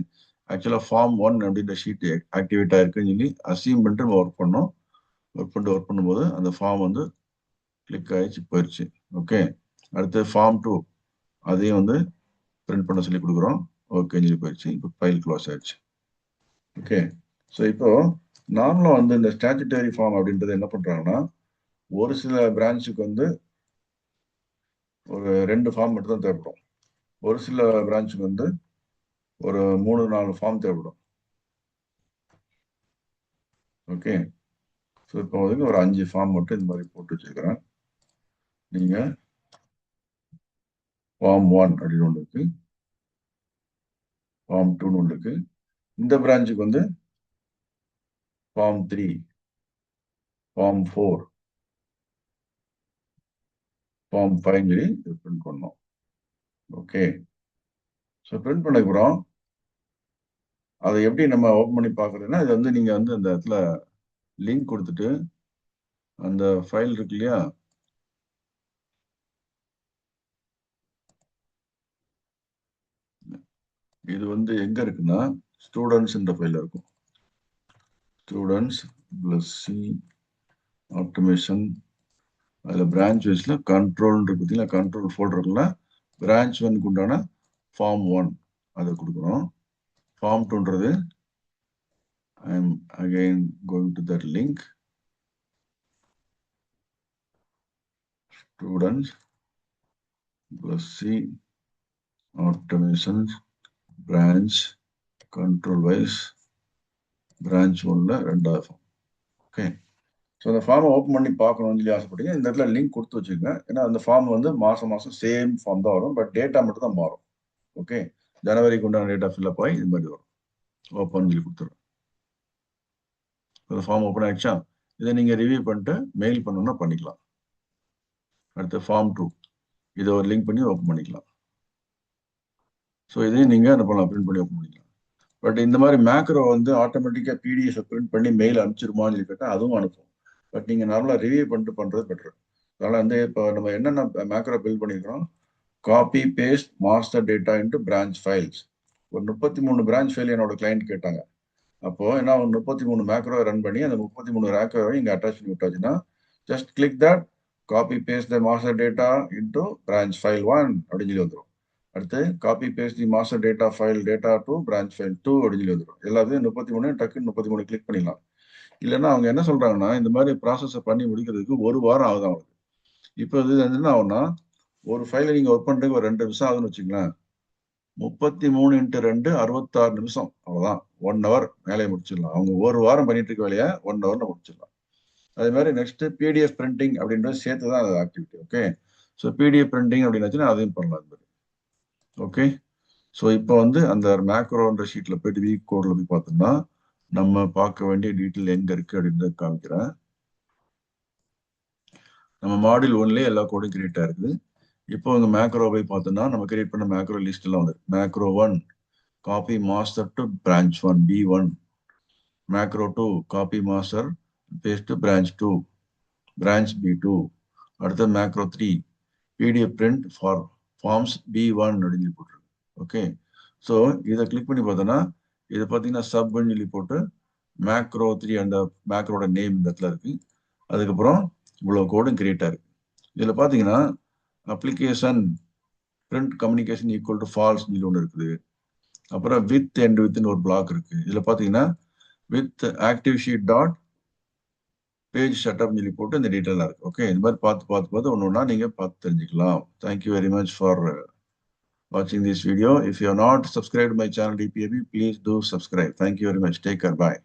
ஆக்சுவலாக ஃபார்ம் 1 அப்படின்ற ஷீட் ஆக்டிவேட் ஆயிருக்குன்னு சொல்லி அசியூம் பண்ணிட்டு நம்ம ஒர்க் பண்ணோம். ஒர்க் பண்ணும்போது அந்த ஃபார்ம் வந்து கிளிக் ஆகிடுச்சு, போயிடுச்சு. ஓகே, அடுத்து ஃபார்ம் 2 அதையும் வந்து பிரிண்ட் பண்ண சொல்லி கொடுக்குறோம். ஓகே சொல்லி போயிடுச்சு. இப்போ ஃபைல் க்ளோஸ் ஆயிடுச்சு. ஓகே, ஸோ இப்போ நார்மலாக வந்து இந்த ஸ்டாச்சுட்டரி ஃபார்ம் அப்படின்றது என்ன பண்ணுறாங்கன்னா, ஒரு சில பிரான்ச்சுக்கு வந்து ஒரு 2 ஃபார்ம் மட்டும் தான் தேவைப்படும். ஒரு சில பிரான்ச்சுக்கு வந்து ஒரு 3-4 ஃபார்ம் தேவைப்படும். ஓகே, ஸோ இப்போ வந்து ஒரு 5 ஃபார்ம் மட்டும் இந்த மாதிரி போட்டு வச்சுருக்கிறேன். நீங்கள் ஃபார்ம் 1 அப்படின்னு ஒன்று இருக்கு, ஃபார்ம் 2ன்னு ஒன்று இருக்கு. இந்த பிரான்ச்சுக்கு வந்து ஃபார்ம் 3, ஃபார்ம் 4, ஃபார்ம் 5 சொல்லி பிரிண்ட் பண்ணோம். ஓகே, ஸோ பிரிண்ட் பண்ணதுக்கப்புறம் அதை எப்படி நம்ம ஓப்பன் பண்ணி பார்க்குறதுன்னா, இது வந்து நீங்கள் வந்து அந்த இடத்துல லிங்க் கொடுத்துட்டு அந்த ஃபைல் இருக்கு இல்லையா, இது வந்து எங்க இருக்குன்னா ஸ்டூடெண்ட்ஸ் என்ற ஃபைல்ல இருக்கும். ஸ்டூடெண்ட்ஸ் பிளஸ் சி ஆட்டோமேஷன், அதில் பிரான்ச் வைஸ்ல கண்ட்ரோல் பார்த்தீங்களா, கண்ட்ரோல் ஃபோல்டர்ல பிரான்ச் 1க்கு உண்டான ஃபார்ம் 1 அதை கொடுக்குறோம். ஃபார்ம் 2ன்றது I am again going to that link, students plus C automation branch control wise branch 1ல 2வது ஃபார்ம். ஓகே, ஸோ அந்த ஃபார்மை ஓப்பன் பண்ணி பார்க்கணும்னு சொல்லி ஆசைப்பட்டீங்க, இந்த இடத்துல லிங்க் கொடுத்து வச்சுக்கோங்க. ஏன்னா அந்த ஃபார்ம் வந்து மாதம் சேம் ஃபார்ம் தான் வரும், பட் டேட்டா மட்டும் தான் மாறும். ஓகே, ஜனவரிக்கு உண்டான டேட்டா ஃபில்அப் ஆகி இது மாதிரி வரும். ஓப்பன் சொல்லி கொடுத்துருவோம். அந்த ஃபார்ம் ஓப்பன் ஆகிடுச்சா, இதை நீங்கள் ரிவ்யூ பண்ணிட்டு மெயில் பண்ணணும்னா பண்ணிக்கலாம். அடுத்து ஃபார்ம் 2, இதை ஒரு லிங்க் பண்ணி ஓப்பன் பண்ணிக்கலாம். ஸோ இதையும் நீங்கள் என்ன பண்ணலாம், பிரிண்ட் பண்ணி ஓப்பன் பண்ணிக்கலாம். பட் இந்த மாதிரி மேக்ரோ வந்து ஆட்டோமேட்டிக்காக பிடிஎஃப் பிரிண்ட் பண்ணி மெயில் அனுப்பிச்சிருமான்னு சொல்லி கேட்டால் அதுவும் அனுப்பும். பட் நீங்கள் நார்மலாக ரிவ்யூ பண்ணிட்டு பண்ணுறது பெட்டர். அதனால் வந்து இப்போ நம்ம என்னென்ன மேக்ரோ பில்ட் பண்ணிக்கிறோம், copy paste master data into branch files. ஒரு 33 பிரான்ச் ஃபைல் என்னோட கிளைண்ட் கேட்டாங்க. அப்போ என்ன 33 மேக்ரோ ரன் பண்ணி அந்த 33 மேக்ரோவை இங்கே அட்டாச் பண்ணி விட்டாச்சுன்னா, just click that copy paste the master data into branch file 1 அப்படின்னு சொல்லி வந்துடும். அடுத்து copy paste the master data file data to branch file 2 அப்படின்னு சொல்லி வந்துடும். எல்லாத்தையும் 33 டக்குன்னு 33 கிளிக் பண்ணிடலாம். இல்லைன்னா அவங்க என்ன சொல்றாங்கன்னா, இந்த மாதிரி ப்ராசஸை பண்ணி முடிக்கிறதுக்கு 1 வாரம் ஆகுது அவங்களுக்கு. இப்போ இது என்ன ஆகும்னா, ஒரு ஃபைலை நீங்கள் ஒர்க் பண்ணுறதுக்கு ஒரு 2 நிமிஷம் ஆகுதுன்னு வச்சுங்களேன், 33 × 2 66 நிமிஷம், அவ்வளோதான். 1 ஹவர் வேலையை முடிச்சிடலாம். அவங்க 1 வாரம் பண்ணிட்டு இருக்க வேலையை 1 ஹவர்ல முடிச்சிடலாம். அதே மாதிரி நெக்ஸ்ட் பிடிஎஃப் பிரிண்டிங் அப்படின்றது சேர்த்து தான் அது activity. Okay, so PDF printing அப்படின்னாச்சுன்னா அதையும் பண்ணலாம். ஓகே, ஸோ இப்போ வந்து அந்த மேக்ரோன்ற ஷீட்ல போயிட்டு வீக் கோட்ல போய் பார்த்தோம்னா நம்ம பார்க்க வேண்டிய டீட்டெயில் எங்க இருக்கு அப்படின்றத காமிக்கிறேன். நம்ம மாடியூல் 1லயே எல்லா கோடும் கிரியேட் ஆயிருக்குது. இப்போ இந்த மேக்ரோ போய் பார்த்தோம்னா நம்ம கிரியேட் பண்ண மேக்ரோ லிஸ்ட் எல்லாம் வந்து macro 1 copy master to branch 1 B1, macro 2 copy master paste to branch 2 branch B2, அடுத்த macro 3 PDF print for forms B1 அப்படின்னு போட்டுருக்கு. ஓகே, ஸோ இதை கிளிக் பண்ணி பார்த்தோன்னா இதை பார்த்தீங்கன்னா சப்னு சொல்லி போட்டு மேக்ரோ 3 அந்த மேக்ரோட நேம் இந்த இடத்துல இருக்கு. அதுக்கப்புறம் இவ்வளோ கோடும் கிரியேட் ஆயிருக்கு. இதில் பார்த்தீங்கன்னா application print communication equal to false ஒன்று இருக்குது. அப்புறம் வித் அண்ட் வித்னு ஒரு பிளாக் இருக்கு. இதில் பார்த்தீங்கன்னா with active sheet dot page setup சொல்லி போட்டு இந்த டீட்டெயிலாக இருக்கு. ஓகே, இந்த மாதிரி பார்த்து ஒன்று ஒன்றா நீங்கள் பார்த்து தெரிஞ்சுக்கலாம். Thank you very much for watching this video. If you have not subscribed my channel DPAB, please do subscribe. Thank you very much. Take care. Bye.